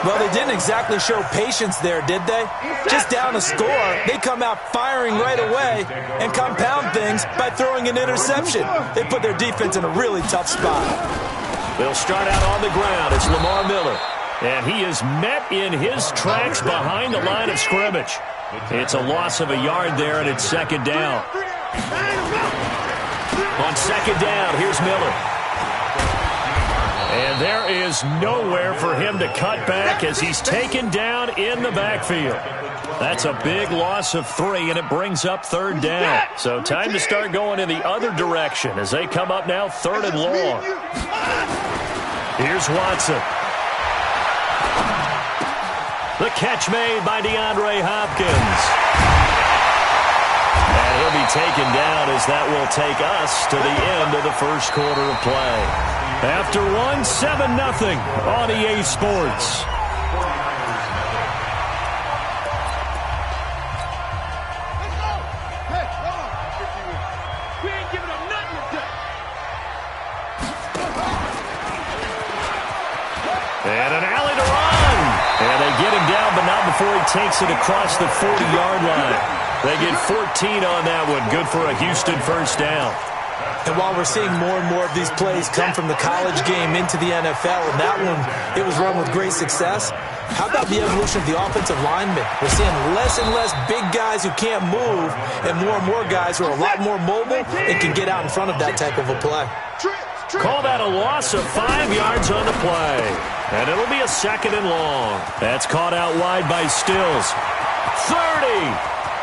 Well, they didn't exactly show patience there, did they? Just down a score, they come out firing right away and compound things by throwing an interception. They put their defense in a really tough spot. They'll start out on the ground. It's Lamar Miller. And he is met in his tracks behind the line of scrimmage. It's a loss of a yard there, and it's 2nd down. On second down, here's Miller. And there is nowhere for him to cut back as he's taken down in the backfield. That's a big loss of 3, and it brings up third down. So time to start going in the other direction as they come up now third and long. Here's Watson. The catch made by DeAndre Hopkins. And he'll be taken down as that will take us to the end of the first quarter of play. After one, 7-0 on EA Sports. And an alley to run. And they get him down, but not before he takes it across the 40-yard line. They get 14 on that one. Good for a Houston first down. And while we're seeing more and more of these plays come from the college game into the NFL, and that one, it was run with great success, how about the evolution of the offensive linemen? We're seeing less and less big guys who can't move and more guys who are a lot more mobile and can get out in front of that type of a play. Call that a loss of 5 yards on the play. And it'll be a second and long. That's caught out wide by Stills. 30,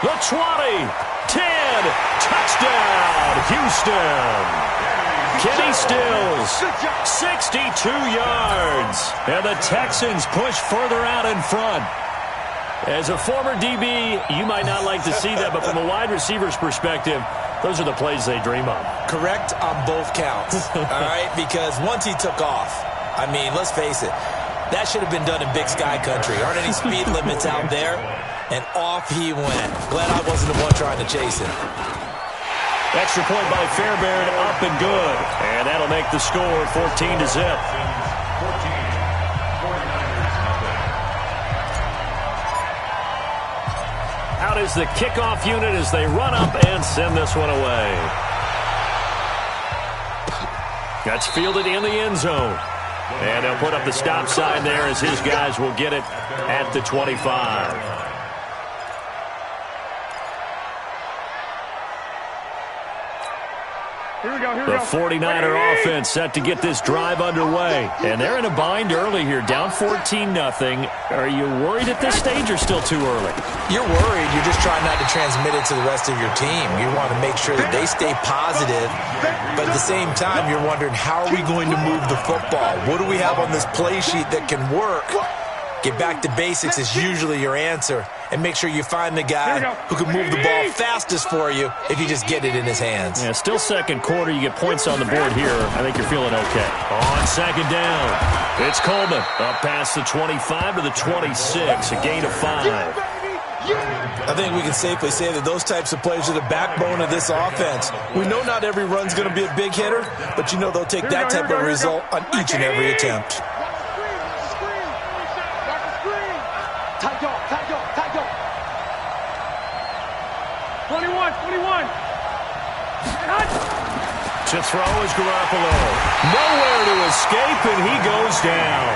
the 20, 10, touchdown, Houston. Kenny Stills, 62 yards. And the Texans push further out in front. As a former DB, you might not like to see that, but from a wide receiver's perspective, those are the plays they dream of. Correct on both counts, all right? Because once he took off, I mean, let's face it, that should have been done in Big Sky Country. Aren't any speed limits out there? And off he went. Glad I wasn't the one trying to chase him. Extra point by Fairbairn, up and good. And that'll make the score 14-0. Out is the kickoff unit as they run up and send this one away. That's fielded in the end zone. And they'll put up the stop sign there as his guys will get it at the 25. The 49er offense set to get this drive underway. And they're in a bind early here, down 14-0. Are you worried at this stage or still too early? You're worried. You're just trying not to transmit it to the rest of your team. You want to make sure that they stay positive. But at the same time, you're wondering, how are we going to move the football? What do we have on this play sheet that can work? Get back to basics is usually your answer. And make sure you find the guy who can move the ball fastest for you if you just get it in his hands. Yeah, still second quarter. You get points on the board here. I think you're feeling okay. On second down, it's Coleman. Up past the 25 to the 26, a gain of 5. I think we can safely say that those types of plays are the backbone of this offense. We know not every run's going to be a big hitter, but you know they'll take that type of result on each and every attempt. To throw is Garoppolo. Nowhere to escape, and he goes down.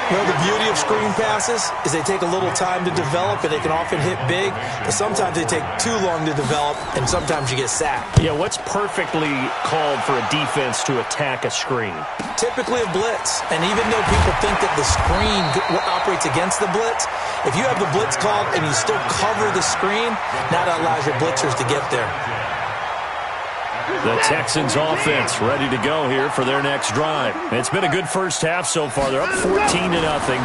You know, the beauty of screen passes is they take a little time to develop, and they can often hit big, but sometimes they take too long to develop, and sometimes you get sacked. Yeah, what's perfectly called for a defense to attack a screen? Typically a blitz, and even though people think that the screen operates against the blitz, if you have the blitz called and you still cover the screen, that allows your blitzers to get there. The Texans offense ready to go here for their next drive. It's been a good first half so far. They're up 14-0.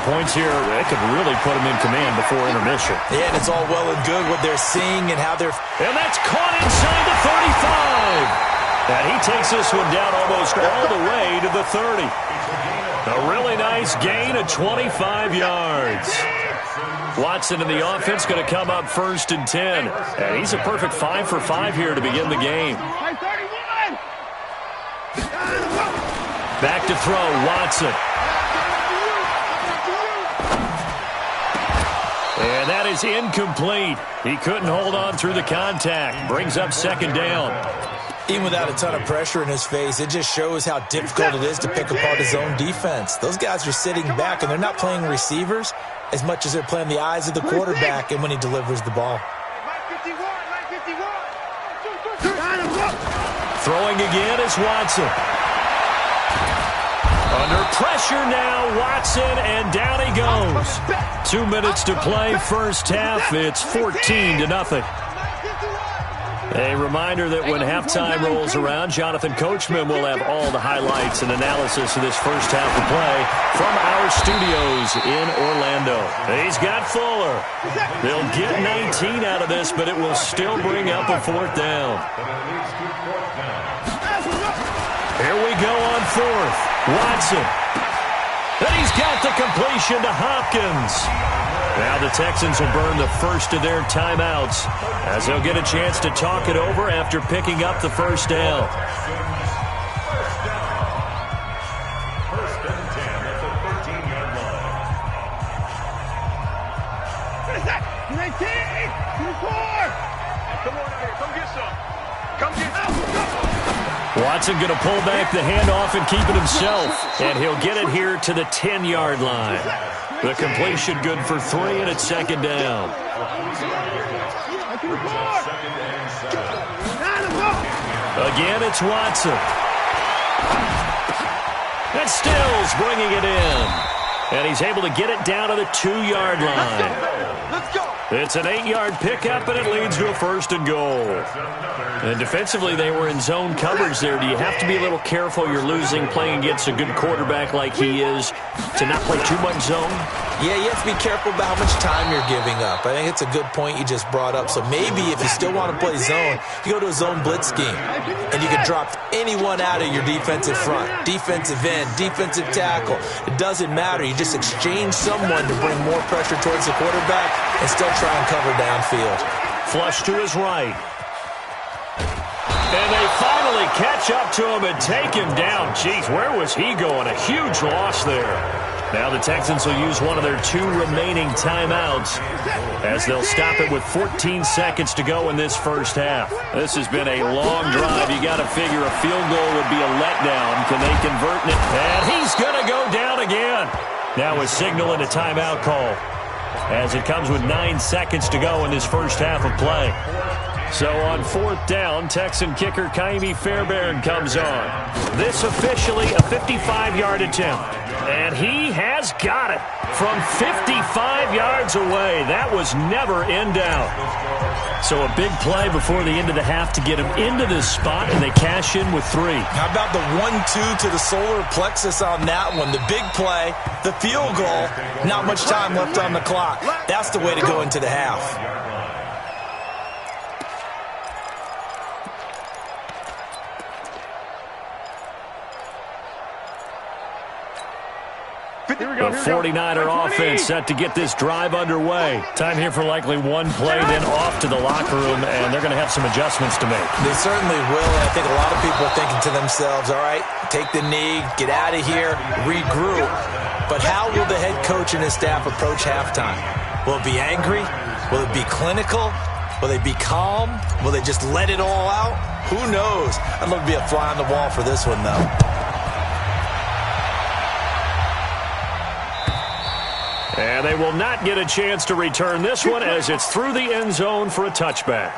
Points here, they could really put them in command before intermission. Yeah, and it's all well and good what they're seeing and how they're... And that's caught inside the 35. And he takes this one down almost all the way to the 30. A really nice gain of 25 yards. Watson in the offense going to come up 1st and 10. And he's a perfect 5 for 5 here to begin the game. Back to throw, Watson. And that is incomplete. He couldn't hold on through the contact. Brings up 2nd down. Even without a ton of pressure in his face, it just shows how difficult it is to pick apart his own defense. Those guys are sitting back, and they're not playing receivers as much as they're playing the eyes of the quarterback and when he delivers the ball. Throwing again is Watson. Under pressure now, Watson, and down he goes. 2 minutes to play, first half. It's 14-0. A reminder that when halftime rolls around, Jonathan Coachman will have all the highlights and analysis of this first half of play from our studios in Orlando. He's got Fuller. They'll get 19 out of this, but it will still bring up a fourth down. Here we go on fourth. Watson. And he's got the completion to Hopkins. Now the Texans will burn the first of their timeouts as they'll get a chance to talk it over after picking up the first down. First and 10 at the 13-yard line. Come on out here. Come get some. Come get some. Watson going to pull back the handoff and keep it himself. And he'll get it here to the 10-yard line. The completion good for 3, and it's second down. Again, it's Watson. And Stills bringing it in. And he's able to get it down to the 2-yard line. Let's go. It's an 8-yard pickup, and it leads to a first and goal. And defensively, they were in zone coverage there. Do you have to be a little careful? You're losing playing against a good quarterback like he is to not play too much zone? Yeah, you have to be careful about how much time you're giving up. I think it's a good point you just brought up. So maybe if you still want to play zone, you go to a zone blitz scheme. And you can drop anyone out of your defensive front. Defensive end, defensive tackle. It doesn't matter. You just exchange someone to bring more pressure towards the quarterback and still try and cover downfield. Flush to his right. And they finally catch up to him and take him down. Jeez, where was he going? A huge loss there. Now the Texans will use one of their 2 remaining timeouts as they'll stop it with 14 seconds to go in this first half. This has been a long drive. You got to figure a field goal would be a letdown. Can they convert it? And he's going to go down again. Now a signal and a timeout call as it comes with 9 seconds to go in this first half of play. So on fourth down, Texan kicker Kaimi Fairbairn comes on. This officially a 55-yard attempt. And he has got it from 55 yards away. That was never in doubt. So a big play before the end of the half to get him into this spot, and they cash in with 3. How about the 1-2 to the solar plexus on that one? The big play, the field goal, not much time left on the clock. That's the way to go into the half. The 49er offense set to get this drive underway. Time here for likely one play, then off to the locker room, and they're going to have some adjustments to make. They certainly will, and I think a lot of people are thinking to themselves, all right, take the knee, get out of here, regroup. But how will the head coach and his staff approach halftime? Will it be angry? Will it be clinical? Will they be calm? Will they just let it all out? Who knows? I'd love to be a fly on the wall for this one, though. And they will not get a chance to return this one as it's through the end zone for a touchback.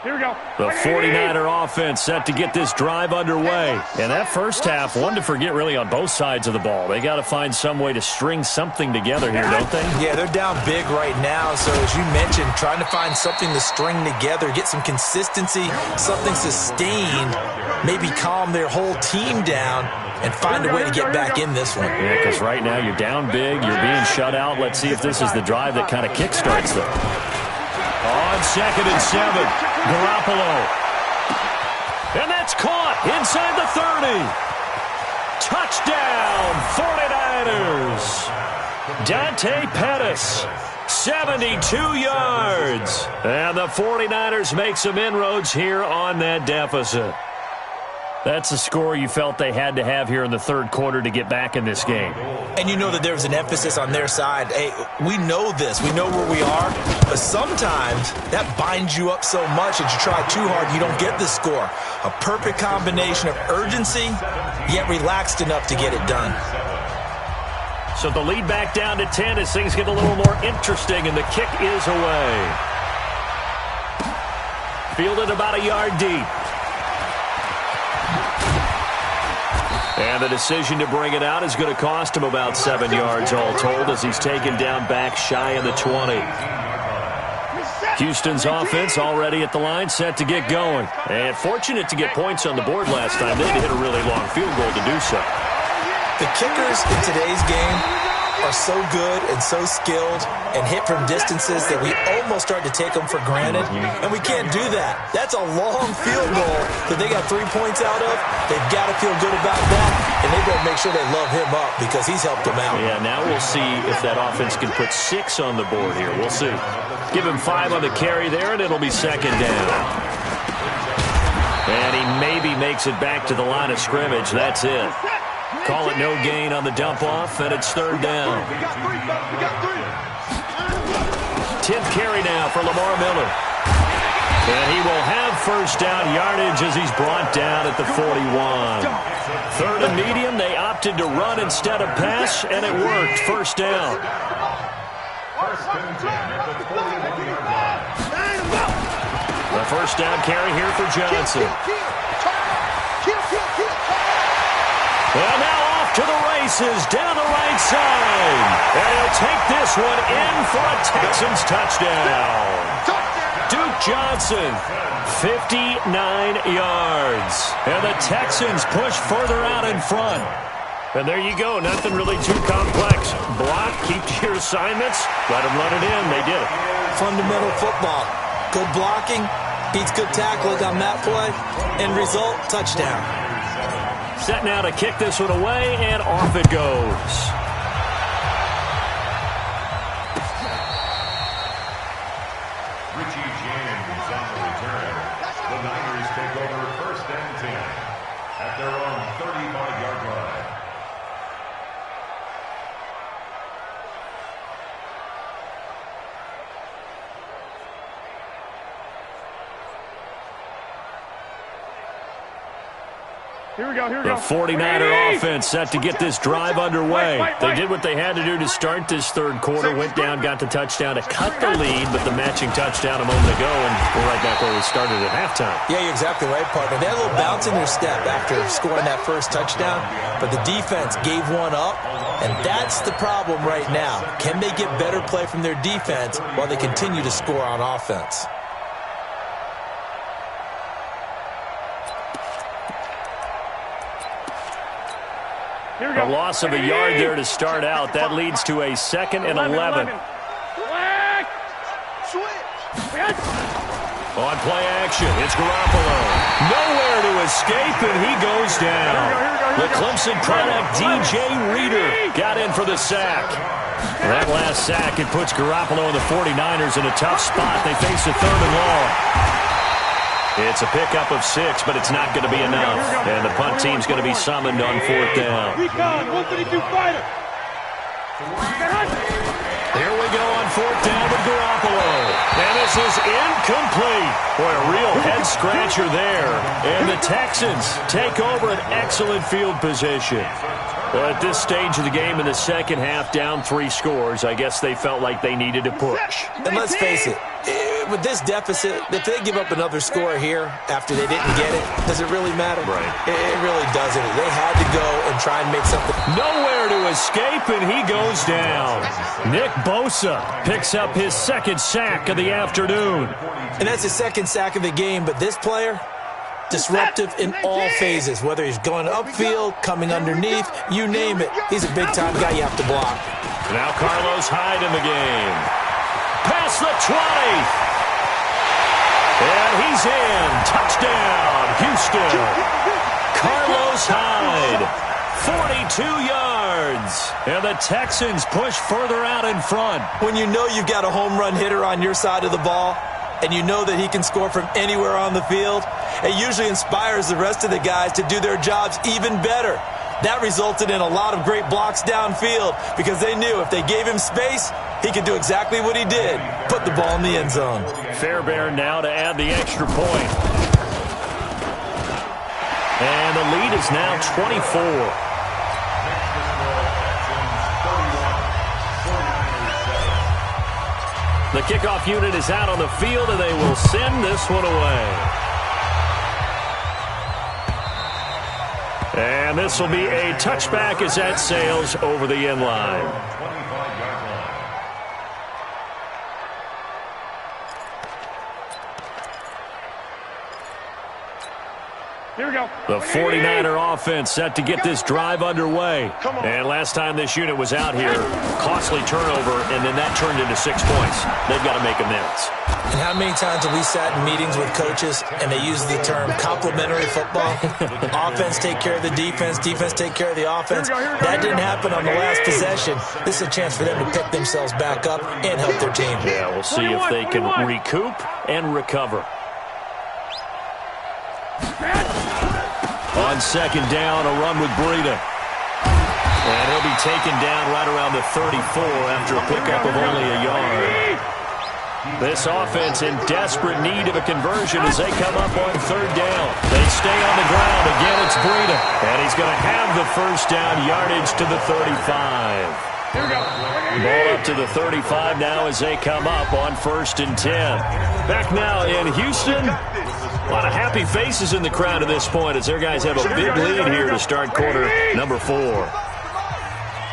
Here we go. The 49er offense set to get this drive underway. And that first half, one to forget really on both sides of the ball. They got to find some way to string something together here, don't they? Yeah, they're down big right now. So as you mentioned, trying to find something to string together, get some consistency, something sustained, maybe calm their whole team down and find a way to get back in this one. Yeah, because right now you're down big, you're being shut out. Let's see if this is the drive that kind of kickstarts them. On 2nd and 7, Garoppolo. And that's caught inside the 30. Touchdown, 49ers. Dante Pettis, 72 yards. And the 49ers make some inroads here on that deficit. That's the score you felt they had to have here in the third quarter to get back in this game. And you know that there was an emphasis on their side. Hey, we know this. We know where we are. But sometimes that binds you up so much that you try too hard, you don't get the score. A perfect combination of urgency, yet relaxed enough to get it done. So the lead back down to 10 as things get a little more interesting, and the kick is away. Fielded about a yard deep. And the decision to bring it out is going to cost him about 7 yards all told as he's taken down back shy of the 20. Houston's offense already at the line, set to get going. And fortunate to get points on the board last time. They hit a really long field goal to do so. The kickers in today's game are so good and so skilled and hit from distances that we almost start to take them for granted, and we can't do that. That's a long field goal that they got 3 points out of. They've got to feel good about that, and they better make sure they love him up because he's helped them out. Yeah, now we'll see if that offense can put 6 on the board here. We'll see. Give him 5 on the carry there, and it'll be second down. And he maybe makes it back to the line of scrimmage. That's it. Call it no gain on the dump-off, and it's third down. 10th carry now for Lamar Miller. And he will have first down yardage as he's brought down at the 41. Third and medium, they opted to run instead of pass, and it worked. First down. The first down carry here for Johnson. Well, now off to the races, down the right side. And he'll take this one in for a Texans touchdown. Duke Johnson, 59 yards. And the Texans push further out in front. And there you go, nothing really too complex. Block, keep to your assignments, let them run it in. They did it. Fundamental football. Good blocking, beats good tackling on that play. End result, touchdown. Set now to kick this one away, and off it goes. Richie James on the return. The Niners take over first and 10 at their own 35-yard line. Here we go, here we The go. 49er offense set to get this drive underway. They did what they had to do to start this third quarter, went down, got the touchdown to cut the lead, but the matching touchdown a moment ago, and we're right back where we started at halftime. Yeah, you're exactly right, partner. They had a little bounce in their step after scoring that first touchdown, but the defense gave one up, and that's the problem right now. Can they get better play from their defense while they continue to score on offense? A loss of a yard there to start out. That leads to a 2nd and 11. On play action, it's Garoppolo. Nowhere to escape, and he goes down. The Clemson product, DJ Reader, got in for the sack. That last sack, it puts Garoppolo and the 49ers in a tough spot. They face a 3rd and long. It's a pickup of 6, but it's not going to be enough. And the punt team's going to be summoned on 4th down. Here we go on 4th down with Garoppolo. And this is incomplete. Boy, a real head-scratcher there. And the Texans take over an excellent field position. Well, at this stage of the game in the second half, down 3 scores, I guess they felt like they needed to push. And let's face it, with this deficit, if they give up another score here after they didn't get it, does it really matter? Right. It really doesn't. They had to go and try and make something. Nowhere to escape, and he goes down. Nick Bosa picks up his 2nd sack of the afternoon. And that's his 2nd sack of the game, but this player, disruptive in all phases, whether he's going upfield, coming underneath, you name it. He's a big-time guy you have to block. Now Carlos Hyde in the game. Past the 20. And he's in. Touchdown, Houston. Carlos Hyde, 42 yards. And the Texans push further out in front. When you know you've got a home run hitter on your side of the ball, and you know that he can score from anywhere on the field, it usually inspires the rest of the guys to do their jobs even better. That resulted in a lot of great blocks downfield because they knew if they gave him space, he could do exactly what he did, put the ball in the end zone. Fairbairn now to add the extra point. And the lead is now 24. The kickoff unit is out on the field, and they will send this one away. And this will be a touchback as that sails over the end line. Here we go. The 49er offense set to get this drive underway. And last time this unit was out here, costly turnover, and then that turned into 6 points. They've got to make amends. And how many times have we sat in meetings with coaches and they use the term complementary football? Offense take care of the defense, defense take care of the offense. That didn't happen on the last possession. This is a chance for them to pick themselves back up and help their team. Yeah, we'll see if they can recoup and recover. On second down, a run with Breida. And he'll be taken down right around the 34 after a pickup of only a yard. This offense in desperate need of a conversion as they come up on third down. They stay on the ground. Again, it's Breida. And he's going to have the first down yardage to the 35. Here we go. Ball up to the 35 now as they come up on 1st and 10. Back now in Houston. A lot of happy faces in the crowd at this point as their guys have a big lead here to start quarter number 4.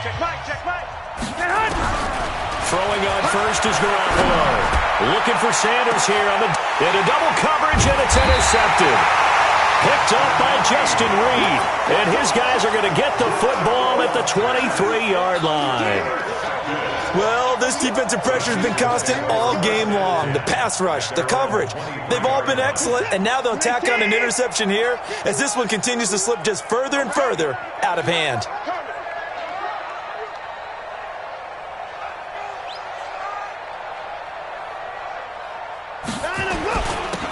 Check back. Throwing on first is Garoppolo. Looking for Sanders here into double coverage, and it's intercepted. Picked up by Justin Reed. And his guys are going to get the football at the 23-yard line. Well, this defensive pressure has been constant all game long. The pass rush, the coverage, they've all been excellent, and now they'll tack on an interception here as this one continues to slip just further and further out of hand.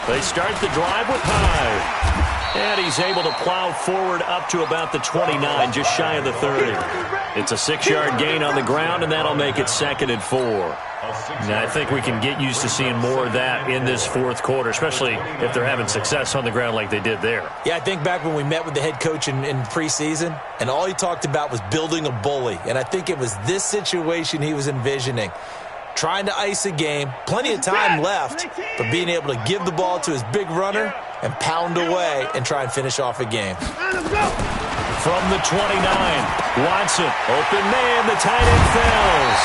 They start the drive with Hyde. And he's able to plow forward up to about the 29, just shy of the 30. It's a 6-yard gain on the ground, and that'll make it 2nd and 4. Now, I think we can get used to seeing more of that in this fourth quarter, especially if they're having success on the ground like they did there. Yeah, I think back when we met with the head coach in preseason, and all he talked about was building a bully. And I think it was this situation he was envisioning. Trying to ice a game, plenty of time left, but being able to give the ball to his big runner and pound away and try and finish off a game. From the 29, Watson, open man, the tight end fails.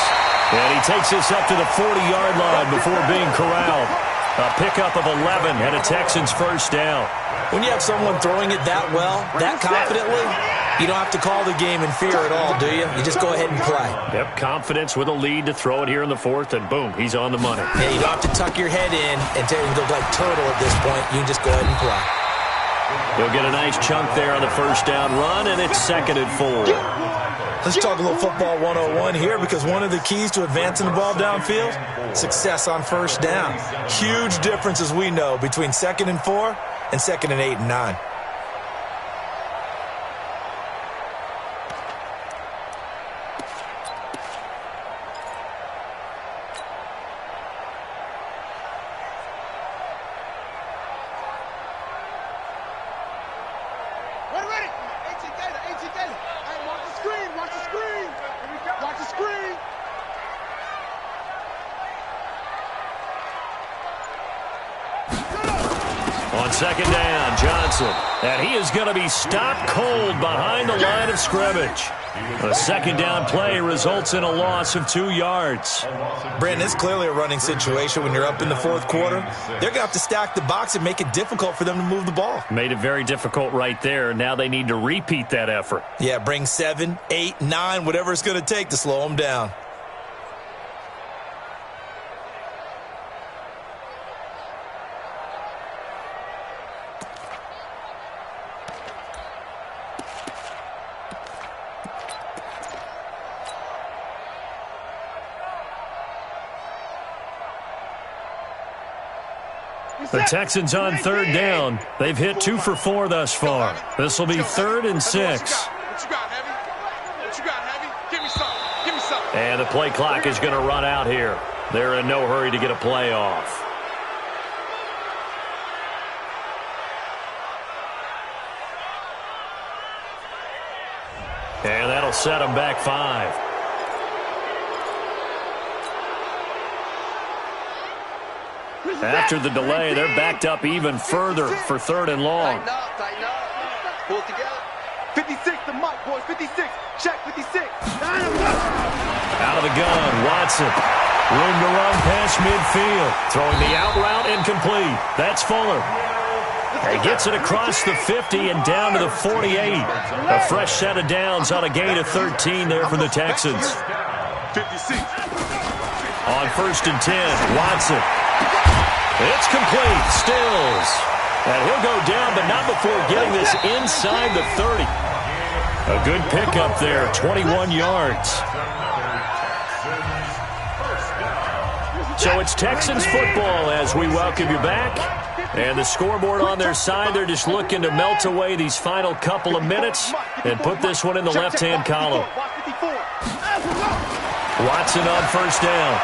And he takes this up to the 40-yard line before being corralled. A pickup of 11 and a Texans first down. When you have someone throwing it that well, that confidently, you don't have to call the game in fear at all, do you? You just go ahead and play. Yep, confidence with a lead to throw it here in the fourth, and boom, he's on the money. Yeah, you don't have to tuck your head in and look like turtle at this point. You can just go ahead and play. He'll get a nice chunk there on the first down run, and it's 2nd and 4. Let's talk a little football 101 here because one of the keys to advancing the ball downfield, success on first down. Huge difference, as we know, between 2nd and 4 and 2nd and 8 and 9. On second down, Johnson. And he is going to be stopped cold behind the line of scrimmage. A second down play results in a loss of 2 yards. Brandon, it's clearly a running situation when you're up in the fourth quarter. They're going to have to stack the box and make it difficult for them to move the ball. Made it very difficult right there. Now they need to repeat that effort. Yeah, bring 7, 8, 9, whatever it's going to take to slow them down. The Texans on third down. They've hit 2 for 4 thus far. This will be 3rd and 6. What you got, Heavy? What you got, Heavy? Give me some. Give me some. And the play clock is going to run out here. They're in no hurry to get a play off. And that'll set them back 5. After the delay, they're backed up even further for 3rd and long. Tighten up. Pull it together. 56 to Mike, boys. 56. Check 56. Out of the gun, Watson. Room to run past midfield. Throwing the out route incomplete. That's Fuller. He gets it across the 50 and down to the 48. A fresh set of downs on a gain of 13 there for the Texans. 56. On 1st and 10, Watson. It's complete. Stills. And he'll go down, but not before getting this inside the 30. A good pickup there, 21 yards. So it's Texans football as we welcome you back. And the scoreboard on their side, they're just looking to melt away these final couple of minutes and put this one in the left-hand column. Watson on 1st down.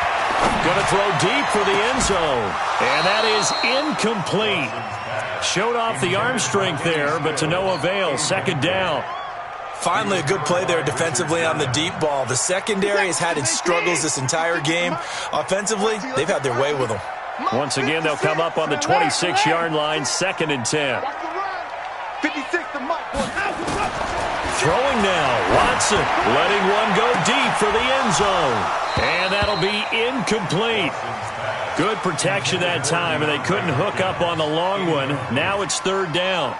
Going to throw deep for the end zone. And that is incomplete. Showed off the arm strength there, but to no avail. 2nd down. Finally, a good play there defensively on the deep ball. The secondary has had its struggles this entire game. Offensively, they've had their way with them. Once again, they'll come up on the 26-yard line, 2nd and 10. 56 to Mike, boys. Throwing now, Watson letting one go deep for the end zone. And that'll be incomplete. Good protection that time, and they couldn't hook up on the long one. Now it's 3rd down.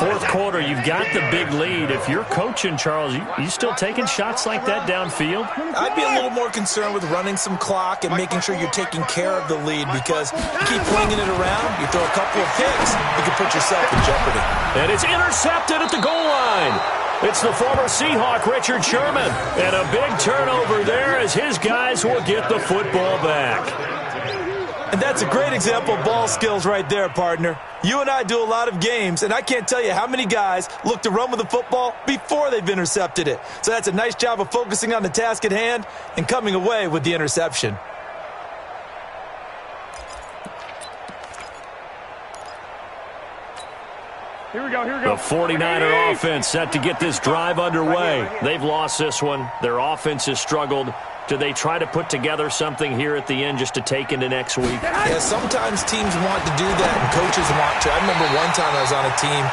4th quarter, you've got the big lead. If you're coaching, Charles, you still taking shots like that downfield? I'd be a little more concerned with running some clock and making sure you're taking care of the lead, because you keep flinging it around, you throw a couple of picks, you can put yourself in jeopardy. And it's intercepted at the goal line. It's the former Seahawk, Richard Sherman. And a big turnover there as his guys will get the football back. And that's a great example of ball skills right there, partner. You and I do a lot of games, and I can't tell you how many guys look to run with the football before they've intercepted it. So that's a nice job of focusing on the task at hand and coming away with the interception. Here we go, here we go. The 49er offense set to get this drive underway. They've lost this one. Their offense has struggled. Do they try to put together something here at the end just to take into next week? Yeah, sometimes teams want to do that and coaches want to. I remember one time I was on a team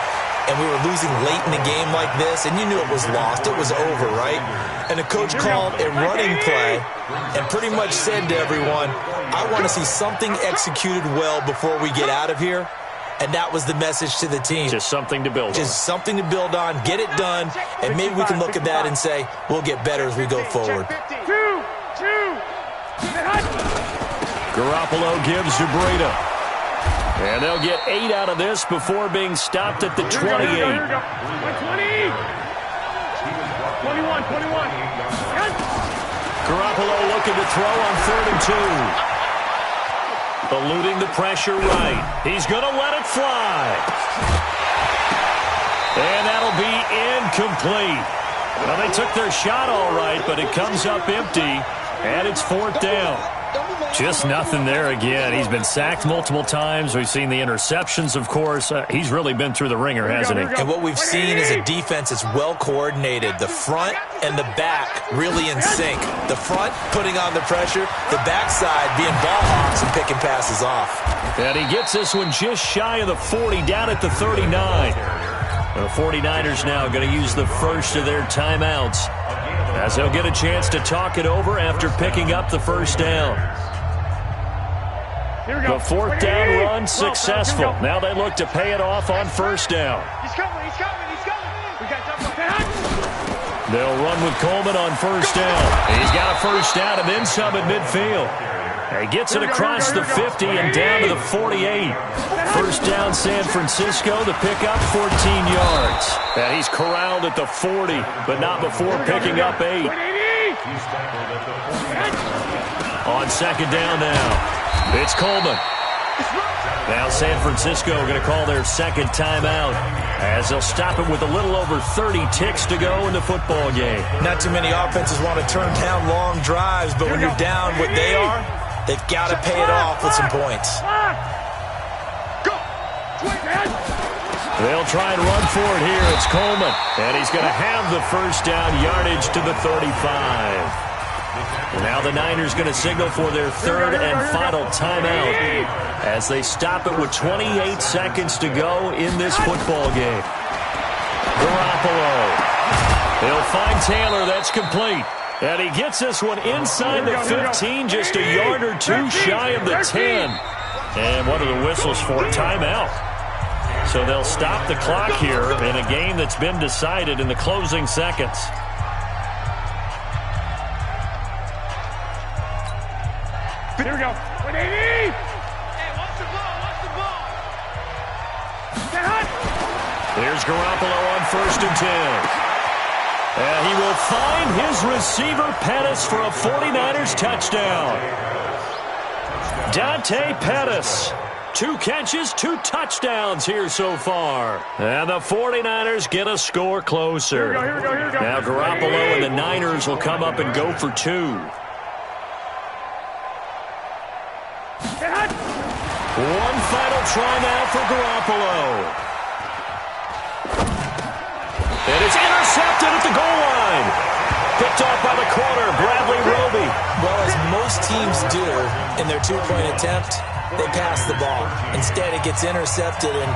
and we were losing late in the game like this, and you knew it was lost. It was over, right? And the coach called a running play and pretty much said to everyone, I want to see something executed well before we get out of here. And that was the message to the team. Just something to build on. Just something to build on, get it done, and maybe we can look at that and say, we'll get better as we go forward. Garoppolo gives to Breda. And they'll get 8 out of this before being stopped at the 28. 20. 21. Garoppolo looking to throw on 3rd and 2. Eluding the pressure right. He's going to let it fly. And that'll be incomplete. Well, they took their shot all right, but it comes up empty, and it's 4th down. Just nothing there again. He's been sacked multiple times. We've seen the interceptions, of course. He's really been through the ringer, hasn't he? And what we've seen is a defense that's well coordinated. The front and the back really in sync. The front putting on the pressure, the backside being ball hawks and picking passes off. And he gets this one just shy of the 40, down at the 39. The 49ers now going to use the first of their timeouts as they'll get a chance to talk it over after picking up the 1st down. The 4th down run successful. Now they look to pay it off on 1st down. He's coming. We got They'll run with Coleman on 1st down. He's got a 1st down and then some at midfield. He gets it across the 50 and down to the 48. 1st down San Francisco, the pickup 14 yards. And he's corralled at the 40, but not before picking up 8. On 2nd down now, it's Coleman. Now San Francisco going to call their second timeout as they'll stop it with a little over 30 ticks to go in the football game. Not too many offenses want to turn down long drives, but when you're down what they are, they've got to pay it off with some points. They'll try and run for it here. It's Coleman, and he's going to have the first down yardage to the 35. Now the Niners going to signal for their third and final timeout as they stop it with 28 seconds to go in this football game. Garoppolo. He'll find Taylor. That's complete. And he gets this one inside the 15, just a yard or two shy of the 10. And what are the whistles for? Timeout. So they'll stop the clock here in a game that's been decided in the closing seconds. Here we go. 180! Hey, watch the ball, watch the ball. Get hot! Here's Garoppolo on 1st and 10. And he will find his receiver, Pettis, for a 49ers touchdown. Dante Pettis. 2 catches, 2 touchdowns here so far. And the 49ers get a score closer. Here we go. Now Garoppolo and the Niners will come up and go for 2. One final try now for Garoppolo. And it's intercepted at the goal line. Picked off by the corner, Bradley Roby. Well, as most teams do in their 2-point attempt, they pass the ball. Instead, it gets intercepted. And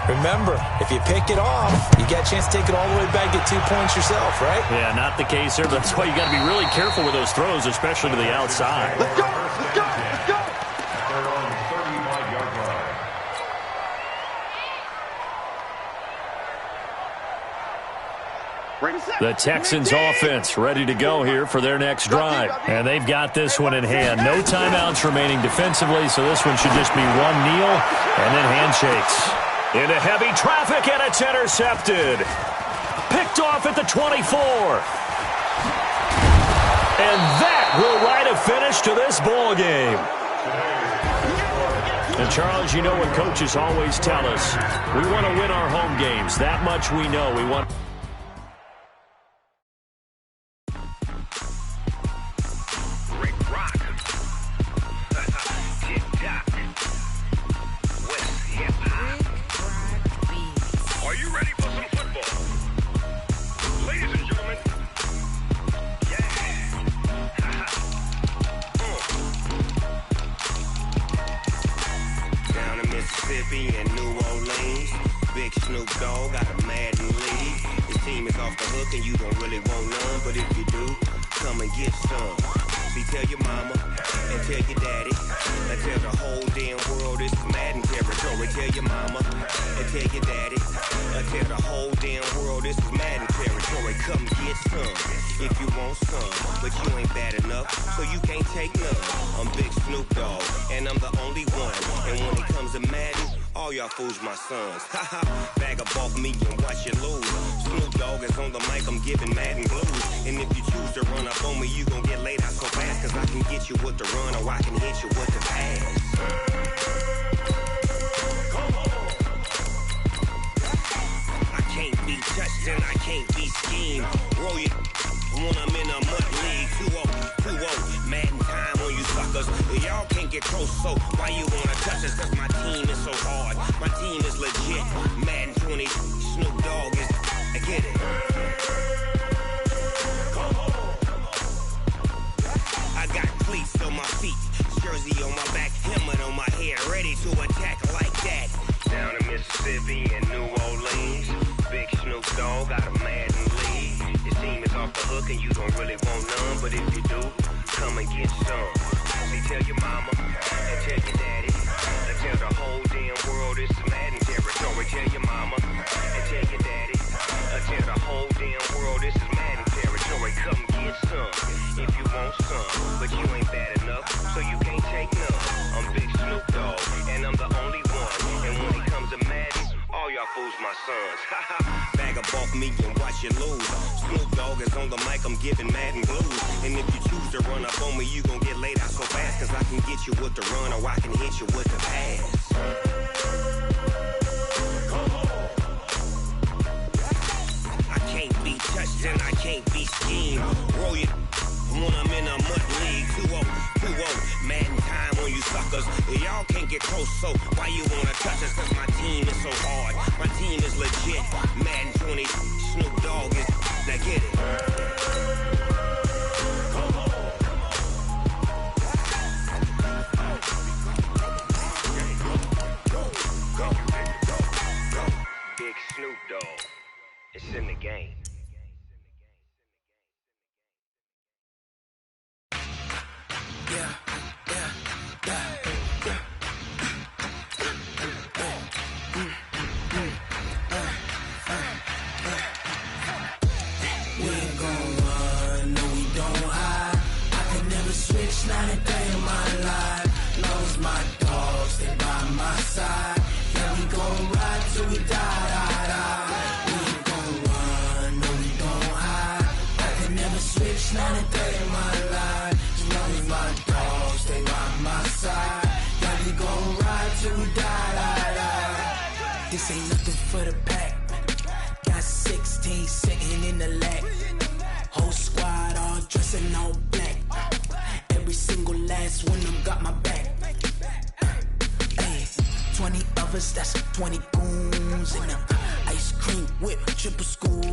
remember, if you pick it off, you get a chance to take it all the way back, get 2 points yourself, right? Yeah, not the case here. That's why you got to be really careful with those throws, especially to the outside. Let's go, let's go, let's go. They're on 35-yard line. The Texans offense ready to go here for their next drive. And they've got this one in hand. No timeouts remaining defensively, so this one should just be one kneel and then handshakes. Into heavy traffic, and it's intercepted. Picked off at the 24. And that will write a finish to this ball game. And, Charles, you know what coaches always tell us. We want to win our home games. That much we know. We want... Mississippi and New Orleans. Big Snoop Dogg got a Madden league. His team is off the hook and you don't really want none, but if you do, come and get some. See, tell your mama and tell your daddy and tell the whole damn world this is Madden territory. Tell your mama and tell your daddy and tell the whole damn world this is Madden territory. Come get some if you want some, but you ain't bad enough, so you can't take none. I'm Big Snoop Dogg and I'm the only one, and when it comes to Madden, all y'all fools my sons. Haha, bag up off me and watch you lose. Snoop Dogg is on the mic, I'm giving Madden blues. And if you choose to run up on me, you gon' get laid out so fast, cause I can get you with the run or I can hit you with the pass. I can't be touched and I can't be schemed. Roll you when I'm in a mud league. 2-0, Madden time on you suckers. Y'all can't get close, so why you wanna touch us? Cause my team is so hard. My team is legit. Madden 20, Snoop Dogg is... I get it. I got cleats on my feet, jersey on my back, helmet on my head, ready to attack like that. Down in Mississippi and New Orleans, Big Snoop Dogg got a Madden league. His team is off the hook and you don't really want none, but if you do, come and get some. See, tell your mama and tell your daddy and tell the whole damn world it's Madden territory. Tell your mama and tell your daddy and tell the whole damn world this is Madden territory. Come get some if you want some, but you ain't bad enough, so you can't take none. I'm Big Snoop Dogg and I'm the only one, and when it comes to Madden, all y'all fools my sons. Bag up off me and watch you lose. Snoop Dogg is on the mic, I'm giving Madden blues. And if you choose to run up on me, you gon' get laid out so fast, cause I can get you with the run or I can hit you with the pass. I can't be touched and I can't be schemed. Roll you when I'm in a mud league. 2-0, Madden time on you suckers. Y'all can't get close, so why you wanna touch us? Cause my team is so hard. My team is legit. Madden 20, Snoop Dogg is. Now get it. Big Snoop Dogg. It's in the game. Not a day in my life. Lost my dogs, stay by my side. Yeah, we gon' ride till we die. We ain't gon' run, no, we gon' hide. I can never switch, not a day in my life. As long as my dogs stay by my side. Yeah, we gon' ride till we die. This ain't nothing for the pack. Got 16 sitting in the lap. Whole squad all dressed in all black. Every single last one of them got my back. Ay, 20 of us, that's 20 goons. And ice cream whip, triple scoop.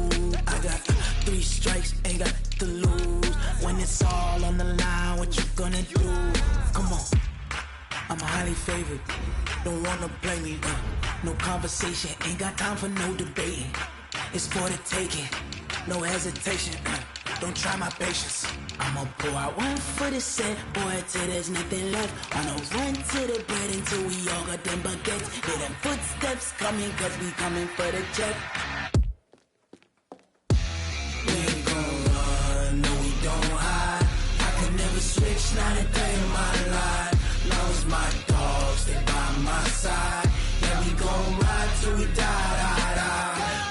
I got 3 strikes, ain't got to lose. When it's all on the line, what you gonna do? Come on, I'm highly favored. Don't wanna play me, no conversation. Ain't got time for no debating. It's for the taking, no hesitation. Don't try my patience. I'ma pour out one for the set, boy, till there's nothing left. I'ma run to the bread until we all got them baguettes. Hear them footsteps coming, cause we coming for the check. We ain't gon' run, no, we don't hide. I can never switch, not a day in my life. Lost my dogs, stay by my side. Yeah, we gon' ride till we die.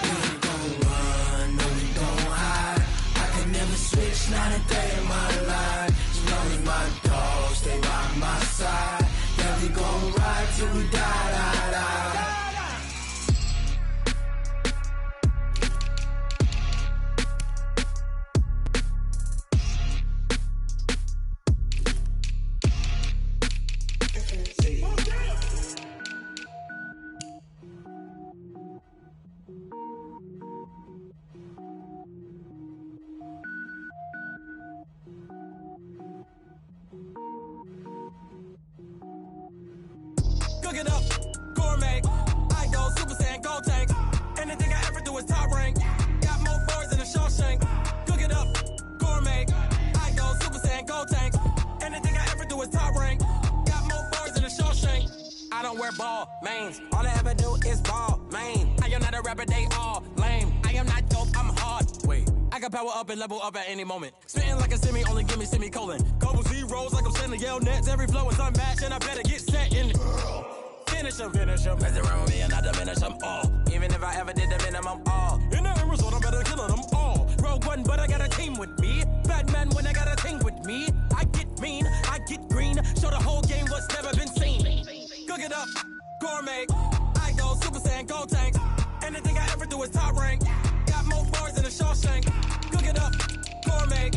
We ain't gon' run, no, we don't hide. I can never switch, not a day in my life. As long as my dogs stay by my side. Yeah, we gon' ride till we die. Cook it up, gourmet. I go Super Saiyan, gold tank. Anything I ever do is top rank. Got more boys than a Shawshank. Cook it up, gourmet. I go Super Saiyan, gold tank. Anything I ever do is top rank. Got more boys than a Shawshank. I don't wear ball mains. All I ever do is ball main. I am not a rapper, they all lame. I am not dope, I'm hard. Wait, I can power up and level up at any moment. Spitting like a semi, only give me semicolon. Couple zeros like I'm sending yell nets. Every flow is unmatched and I better get set in. Finish them. Mess around with me and I diminish them all. Even if I ever did the minimum all. In the end result, I'm better killing them all. Rogue One, but I got a team with me. Batman when I got a team with me. I get mean, I get green. Show the whole game what's never been seen. Cook it up, gourmet. I go Super Saiyan, gold tank. Anything I ever do is top rank. Got more bars than a Shawshank. Cook it up, gourmet.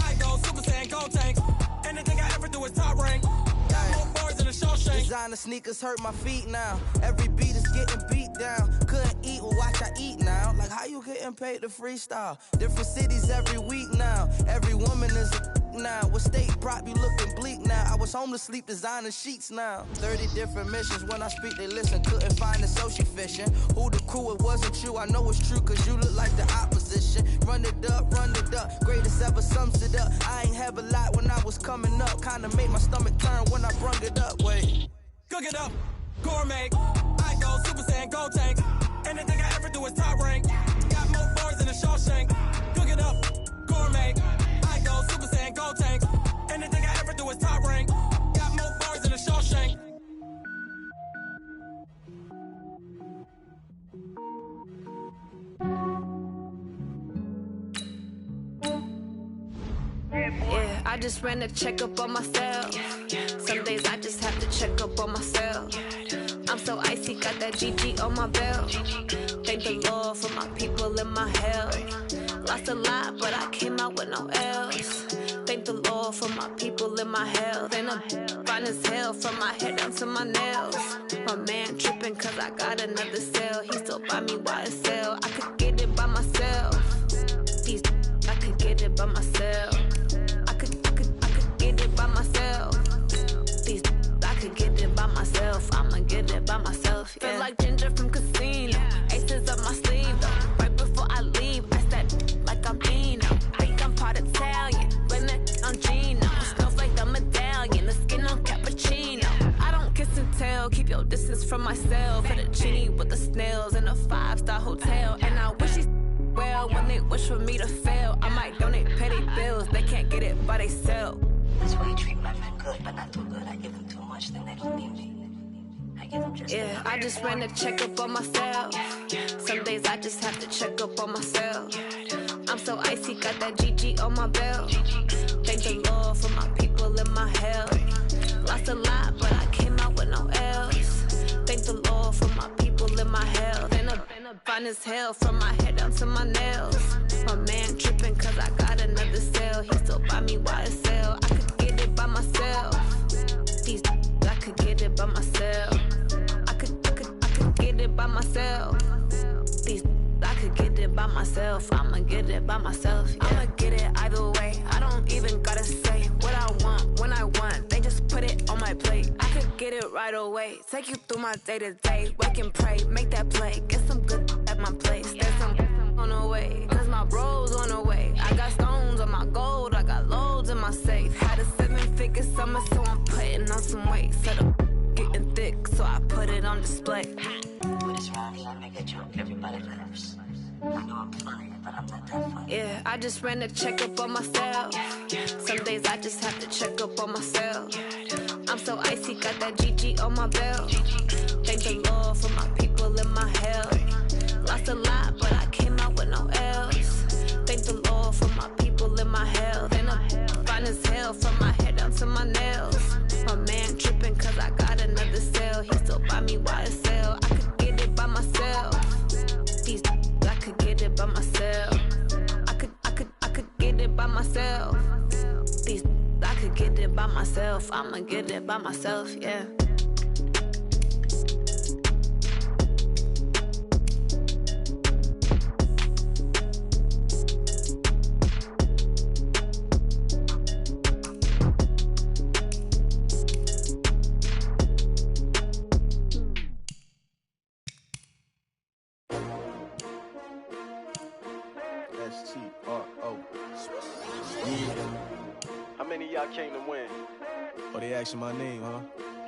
I go Super Saiyan, gold tank. Anything I ever do is top rank. Got more bars than a Shawshank. Designer sneakers hurt my feet now. Every beat is getting beat down. Couldn't eat, well watch I eat now. Like how you getting paid to freestyle? Different cities every week now. Every woman is a now. What state prop you looking bleak now? I was home to sleep, designer sheets now. 30 different missions. When I speak they listen. Couldn't find it, so she fishing. Who the crew, it wasn't you. I know it's true cause you look like the opposition. Run it up, greatest ever sums it up. I ain't have a lot when I was coming up. Kinda made my stomach turn when I brung it up. Wait, cook it up, gourmet. I go Super Saiyan, gold tank. Anything I ever do is top rank. Got more bars than a Shawshank. Cook it up, gourmet. I go Super Saiyan, gold tank. Anything I ever do is top rank. Got more bars than a Shawshank. Yeah. Yeah, I just ran a checkup on myself. Some days I just have to check up on myself. I'm so icy, got that GG on my belt. Thank the Lord for my people in my health. Lost a lot, but I came out with no L's. Thank the Lord for my people in my health. And I'm fine as hell from my head down to my nails. My man tripping cause I got another cell. He still buy me YSL. I could get it by myself. I could get it by myself. I could get it by myself. I could get it by myself. I'ma get it by myself. Yeah. Feel like Ginger from Casino. Aces up my sleeve though. Right before I leave, I said like I'm Dino. Think I'm part Italian, blame that on Gino. Smells like the medallion, the skin on cappuccino. I don't kiss and tell, keep your distance from myself. Fettuccine with the snails in a 5-star hotel. And I wish these well when they wish for me to fail. I might donate petty bills, they can't get it by they sell. That's why you treat my men good, but not too good. I give them too much, then they don't need me. I give them just yeah, I just ran a checkup on myself. Some days I just have to check up on myself. I'm so icy, got that GG on my belt. Thank the Lord for my people in my health. Lost a lot, but I came out with no L's. Thank the Lord for my people in my health. And I'm fine as hell from my head down to my nails. My man tripping cause I got another cell. He still buy me YSL. I could get it by myself. I could get it by myself. I could get it by myself. I could get it by myself. I'ma get it by myself. Yeah. I'ma get it either way. I don't even gotta say what I want when I want. They just put it on my plate. I could get it right away. Take you through my day to day. Wake and pray, make that play. Get some good at my place. There's some on the way. Cause my bro's on the way. I got stones on my gold. I got loads in my safe. Had a 7-figure summer, so I'm putting on some weight. Set up getting thick, so I put it on display. When it's around here, I make a joke. Everybody laughs. I know I'm funny, but I'm not that funny. Yeah, I just ran a checkup on myself. Some days I just have to check up on myself. I'm so icy, got that GG on my belt. Thank the Lord for my people in my health. Lost a lot, but I came out with no L's. Thank the Lord for my people in my health. And I'm fine as hell from my head down to my nails. My man tripping cause I got another cell. He still buy me YSL. I could get it by myself. I could get it by myself. I could get it by myself. I could get it by myself. I'ma get it by myself, yeah. Y'all came to win. Oh, they asking my name, huh?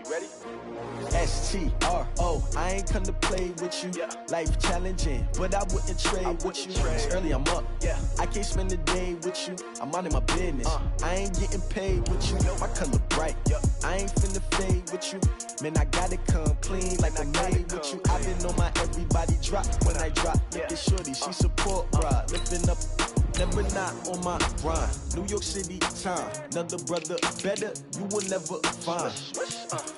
You ready? STRO, I ain't come to play with you. Life challenging, but I wouldn't trade with you. It's early, I'm up. I can't spend the day with you. I'm out of my business. I ain't getting paid with you. My color bright. I ain't finna fade with you. Man, I gotta come clean like I made with you. I've been on my everybody drop when I drop. Look at shorty, she support ride. Lifting up, never not on my grind. New York City time, another brother better you will never find.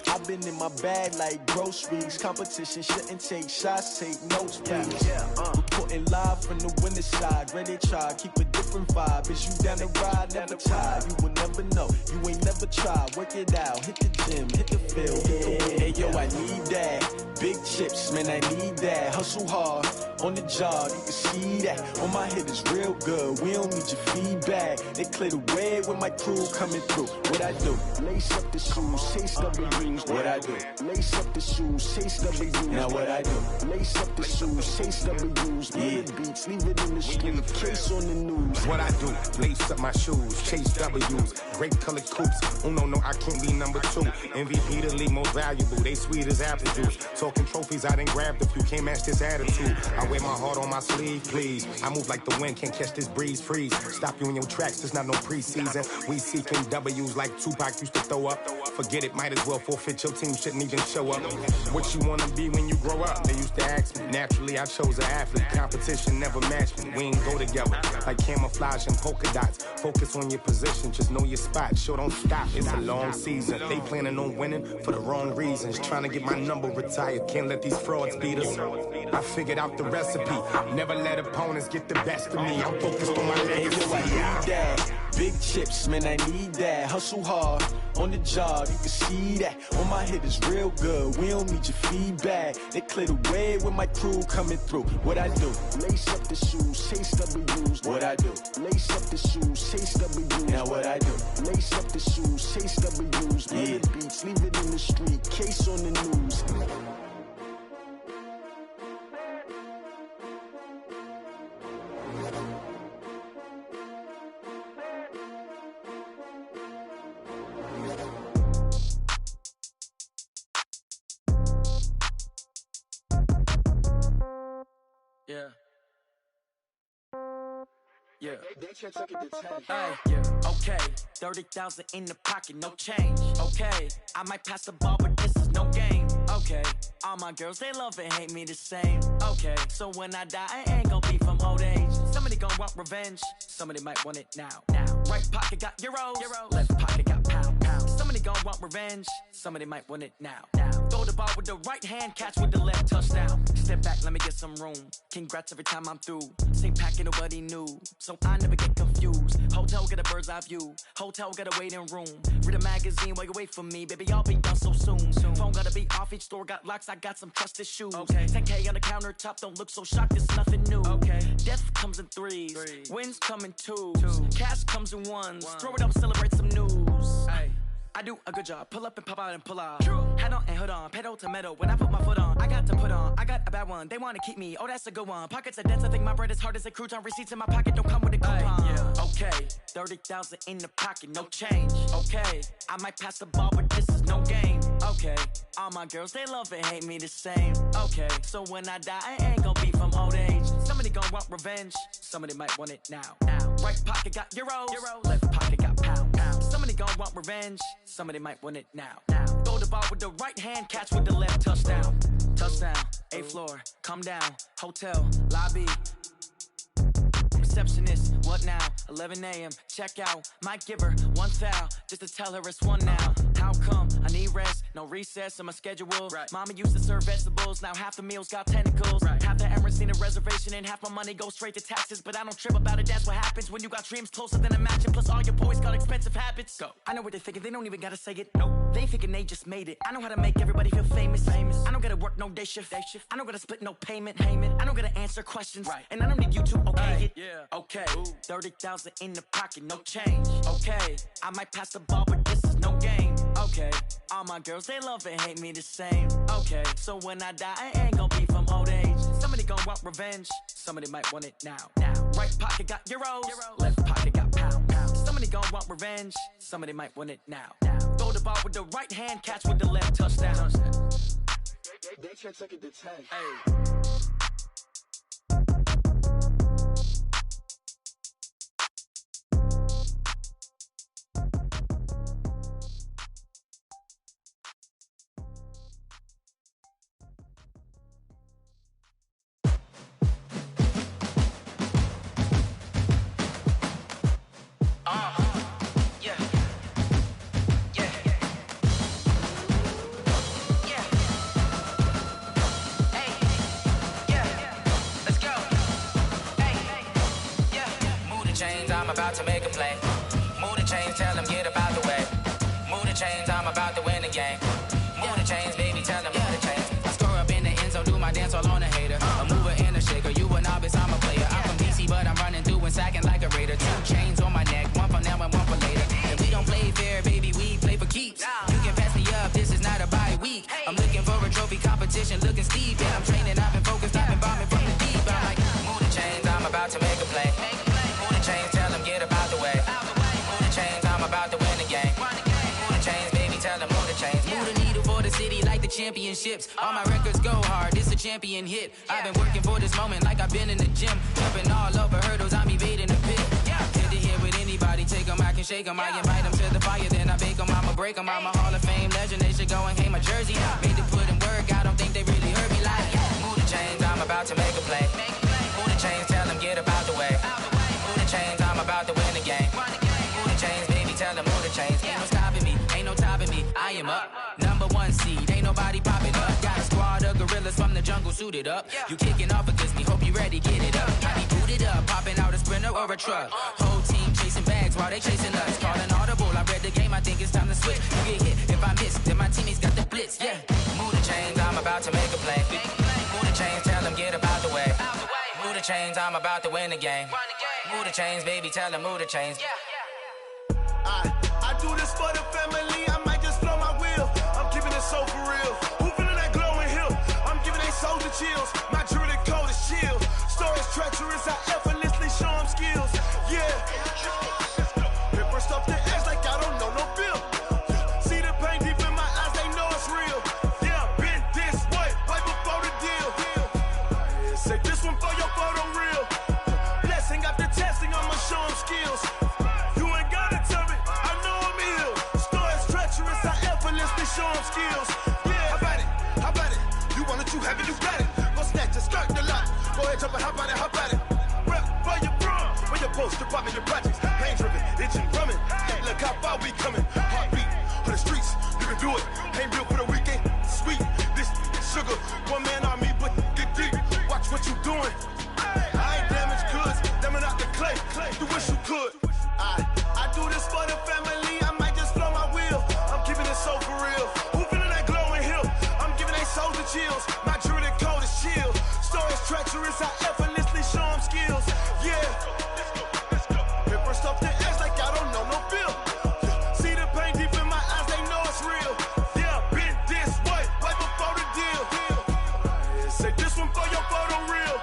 I've been in my bag like groceries. Competition shouldn't take shots, take notes, please. Reporting live from the winter side. Ready to try, keep a different vibe. Is you down the ride, never tired. You will never know, you ain't never tried. Work it out, hit the gym, hit the field, hit the hey yo, I need that. Big chips, man, I need that. Hustle hard, on the job, you can see that. On my head is real good, we don't need your feedback. They clear the way with my crew coming through. What I do? Lace up the shoes, chase W's. What I do? Lace up the shoes, chase W's. Now what I do? Lace up the shoes, chase W's. Leave beats, leave it in the street, case on the news. What I do? Lace up my shoes, chase W's. Great colored coupes, Uno, no, I can't be number 2. MVP, the league most valuable. They sweet as apple juice. Talking trophies, I done grabbed a few. Can't match this attitude. I wear my heart on my sleeve, please. I move like the wind, can't catch this breeze. Freeze. Stop you in your tracks, there's not no preseason. We seeking W's like Tupac used to throw up. Forget it, might as well forfeit. Your team shouldn't even show up. What you wanna be when you grow up? They used to ask me. Naturally, I chose an athlete. Competition never matched me. We ain't go together like camouflage and polka dots. Focus on your position, just know your spot. Sure, don't stop. It's a long season. They planning on winning for the wrong reasons. Trying to get my number retired. Can't let these frauds beat us. I figured out the recipe. Never let opponents get the best of me. I'm focused on my legacy. Big chips, man, I need that. Hustle hard on the job, you can see that. On my head is real good. We don't need your feedback. They clear the way with my crew coming through. What I do? Lace up the shoes, chase W's. What I do? Lace up the shoes, chase W's. Now what I do? Lace up the shoes, chase W's. Yeah. The beats, leave it in the street. Case on the news. Yeah. Yeah. Hey, yeah. Okay. 30,000 in the pocket, no change. Okay. I might pass the ball, but this is no game. Okay. All my girls, they love and hate me the same. Okay. So when I die, I ain't gonna be from old age. Somebody gon' want revenge. Somebody might want it now. Right pocket got euros. Left pocket got pound. Somebody gon' want revenge. Somebody might want it now. Throw the ball with the right hand, catch with the left, touchdown. Step back, let me get some room. Congrats every time I'm through. Same packet, nobody knew, so I never get confused. Hotel get a bird's eye view. Hotel get a waiting room. Read a magazine while you wait for me, baby. I'll be done so soon. Phone gotta be off. Each store got locks. I got some trusted shoes. Okay. 10K on the countertop. Don't look so shocked. It's nothing new. Okay. Death comes in threes. Wins come in twos. Cash comes in ones. Throw it up, celebrate some news. Hey. I do a good job, pull up and pop out and pull out. Head on and hood on, pedal to metal. When I put my foot on, I got to put on. I got a bad one, they wanna keep me. Oh, that's a good one. Pockets are dense, I think my bread is hard as a crouton. Receipts in my pocket don't come with a coupon. Yeah. Okay, 30,000 in the pocket, no change. Okay, I might pass the ball, but this is no game. Okay, all my girls, they love and hate me the same. Okay, so when I die, I ain't gonna be from old age. Somebody gon' want revenge, somebody might want it now. Right pocket got euros. Left pocket got pound. Somebody gon' want revenge, somebody might want it now. Throw the ball with the right hand, catch with the left, touchdown. Touchdown, 8th floor, come down, hotel, lobby. Receptionist, what now? 11 a.m., check out. Might give her one foul, just to tell her it's one now. How come? I need rest, no recess in my schedule. Right. Mama used to serve vegetables, now half the meals got tentacles. Right. Half the errands need a reservation, and half my money goes straight to taxes. But I don't trip about it, that's what happens when you got dreams closer than a match. And plus all your boys got expensive habits. Go. I know what they're thinking, they don't even gotta say it. Nope. They ain't thinking they just made it. I know how to make everybody feel famous. I don't gotta work no day shift. I don't gotta split no payment. I don't gotta answer questions. Right. And I don't need you to okay it. Yeah. Okay, 30,000 in the pocket, no change. Okay, I might pass the ball, but this is no game. Okay, all my girls, they love and hate me the same. Okay, so when I die, I ain't gonna be from old age. Somebody gon' want revenge, somebody might want it now. Right pocket got euros. Left pocket got pound. Somebody gon' want revenge, somebody might want it now. Throw the ball with the right hand, catch with the left, touchdown. They can't take it to 10. Hey. About to make a play. Move the chains, tell them get about the way. Move the chains, I'm about to win the game. Move the chains, baby, tell them move the chains. I score up in the end zone, do my dance all on a hater. A mover and a shaker, you a novice, I'm a player. I'm from DC, but I'm running through and sacking like a raider. 2 chains on my neck, one for now and one for later. And we don't play fair, baby, we play for keeps. You can pass me up, this is not a bye week. I'm looking for a trophy competition, looking steep. And I'm training, I've been focused, I've been bombing from the deep. I'm like, move the chains, I'm about to make a play. Move the chains, tell them get about the way. Move the chains, I'm about to win championships. All my records go hard, it's a champion hit. I've been working for this moment like I've been in the gym. Jumping all over hurdles, I'm evading the pit. Head to head with anybody, take them, I can shake them. I invite them to the fire, then I bake them, I'ma break them. I'm a Hall of Fame legend, they should go and hang my jersey. Made to put in work, I don't think they really heard me like, move the chains, I'm about to make a play. Move the chains, tell them get up out the way. Move the chains, I'm about to win the game. Move the chains, baby, tell them move the chains. Ain't no stopping me, ain't no topping me. I am up, #1 seed, ain't nobody popping up. Got a squad of gorillas from the jungle suited up. You kicking off against me, hope you ready, get it up. I be booted up, popping out a Sprinter or a truck. Whole team chasing bags while they chasing us. Calling audible, I read the game, I think it's time to switch. You get hit, if I miss, then my teammates got the blitz, Move the chains, I'm about to make a play. Move the chains, tell them get up out the way. Move the chains, I'm about to win the game. Move the chains, baby, tell them move the chains. I do this for the family, I might just blow my wheel. I'm keeping it so for real. Who feeling that glowing hill? I'm giving they soldier chills. My jewelry code is chill. Stories treacherous, I effortlessly show them skills. Hip first off the edge like I don't know no feel. See the pain deep in my eyes, they know it's real. Been this way, right before the deal. Say this one for your photo real. Blessing after testing, I'ma show them skills. You ain't gotta tell me, I know I'm ill. Stories treacherous, I effortlessly show them skills. How about it? How about it? You want it, you have it, you got it. Go snatch it, skirt the lot. Go ahead, jump it, how about it, how about it? Rep for your bro, for your post, your pop, your projects. Pain driven, itching, drumming. Look how far we coming. Heartbeat for the streets, you can do it. Ain't built for the weekend, sweet. This sugar, one man army, but get deep. Watch what you doing. I ain't damaged goods, damn out the clay. You wish you could. I do this for the family, I might just blow my wheel. I'm keeping it so for real. Who feeling that glowing hill? I'm giving they soldier chills. My jewelry code is chill. Stories treacherous, I effortlessly show them skills. Hip first off the edge like I don't know no feel. See the pain deep in my eyes, they know it's real. Been this way, right before the deal. Say this one for your photo real.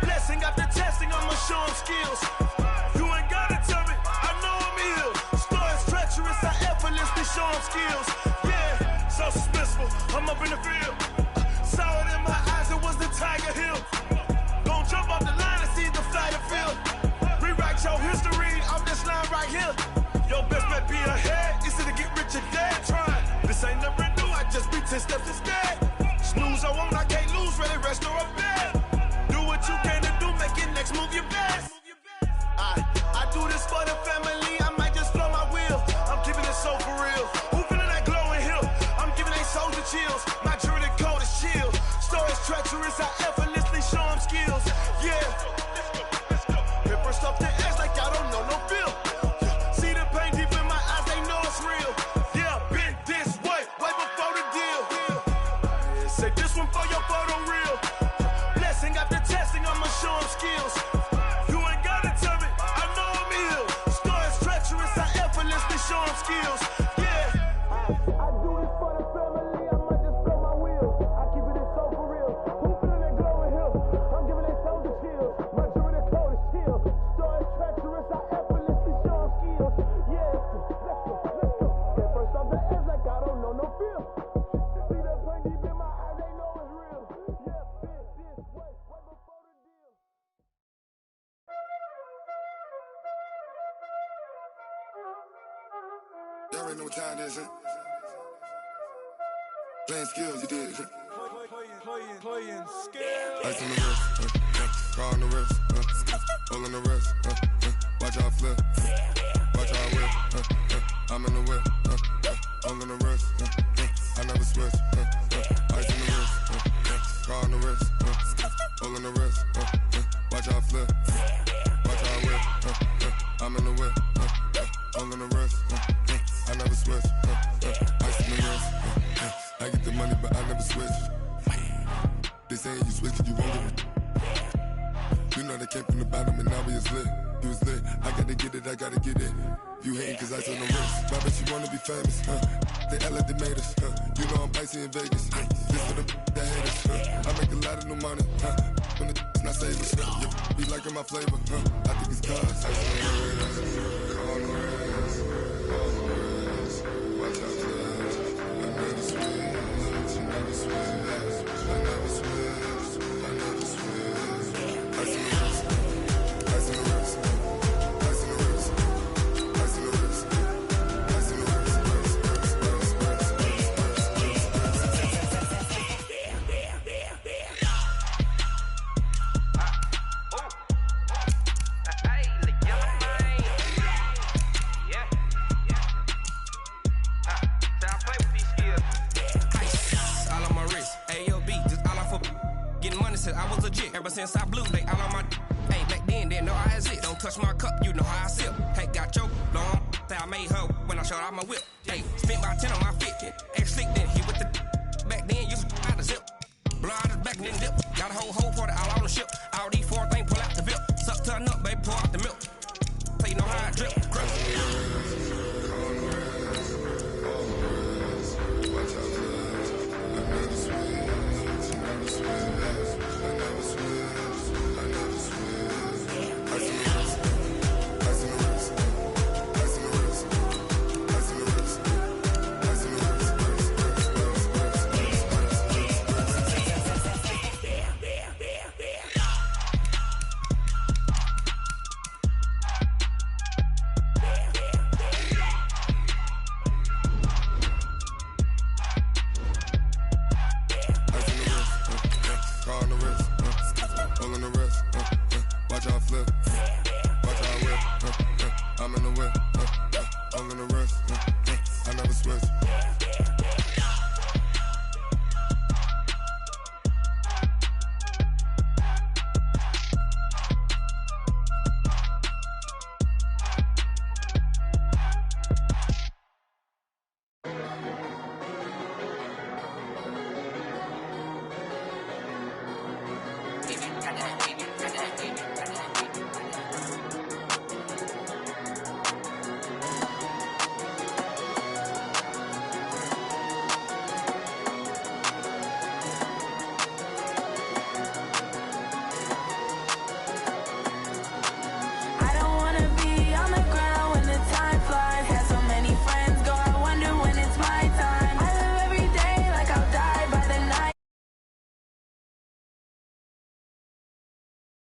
Blessing after testing, I'ma show them skills. You ain't gotta tell me, I know I'm ill. Stories treacherous, I effortlessly show them skills. So suspenseful, I'm up in the field. Saw it in my eyes, it was the Tiger Hill. Gon' jump off the line and see the flight of field. Rewrite your history off this line right here. Your best bet be ahead, easy to get rich or dead. Trying, this ain't never new, I just be 10 steps instead. Snooze I won't, I can't lose, ready, rest or up bed. Do what you can to do, make it next move your best. I do this for the family, I might just blow my wheel. I'm keeping it so for real. Who feeling that glowing hill? I'm giving they soldier chills. My jewelry code is chill. Stories treacherous, I effortlessly show them skills. Hip first off the edge like I don't know no feel. See the pain deep in my eyes, they know it's real. Been this way, right before the deal. Say this one for your photo real. Blessing after testing, I'ma show them skills. You ain't gotta tell me, I know I'm ill. Stories treacherous, I effortlessly show them skills. I do this for the family, I might just blow my wheel. I keep it so for real. Who feeling that glowing hill? I'm giving they soldier chills. My jewelry code is chill. Stories treacherous, I effortlessly show them skills. Let's go. Get first off the edge like I don't know no feel. See that pain deep in my eyes, they know it's real. Been this way, right before the deal. Y'all already know what time it is, huh? Playing skills, you did, huh? Playing skills. Ice on the wrist, car on the wrist, hole in the wrist, watch out flip, watch out whip, I'm in the whip, hole in the wrist, I never switch, ice on the wrist, car on the wrist, hole in the wrist, watch out flip, watch out whip, I'm in the whip, hole in the wrist, I never switch, ice on the wrist, I get the money but I never switch. They saying you switch 'cause you won't get it. You know they came from the bottom and now we is lit. You was lit, I gotta get it, I gotta get it. You hating 'cause I on the wrist. Why bet you wanna be famous, They elevated us, You know I'm icy in Vegas, This for the that hate us, I make a lot of new money, When the not savers, Be liking my flavor, I think it's cause I on the wrist, on the wrist, on the wrist. Watch out, I never switch. Ever since I blew, they all on my. Hey, back then, didn't know I exist. Don't touch my cup, you know how I sip. Hey, got your long. I made her when I showed out my whip. Hey, spent about 10 on my fit. Ex-slick, then he with the. Back then, used to out the zip. Blow out his back, then dip. Got a whole for the all on the ship. All these 4 things pull out the bip. Suck, turn up, baby, pour out the milk. So you know how I drip.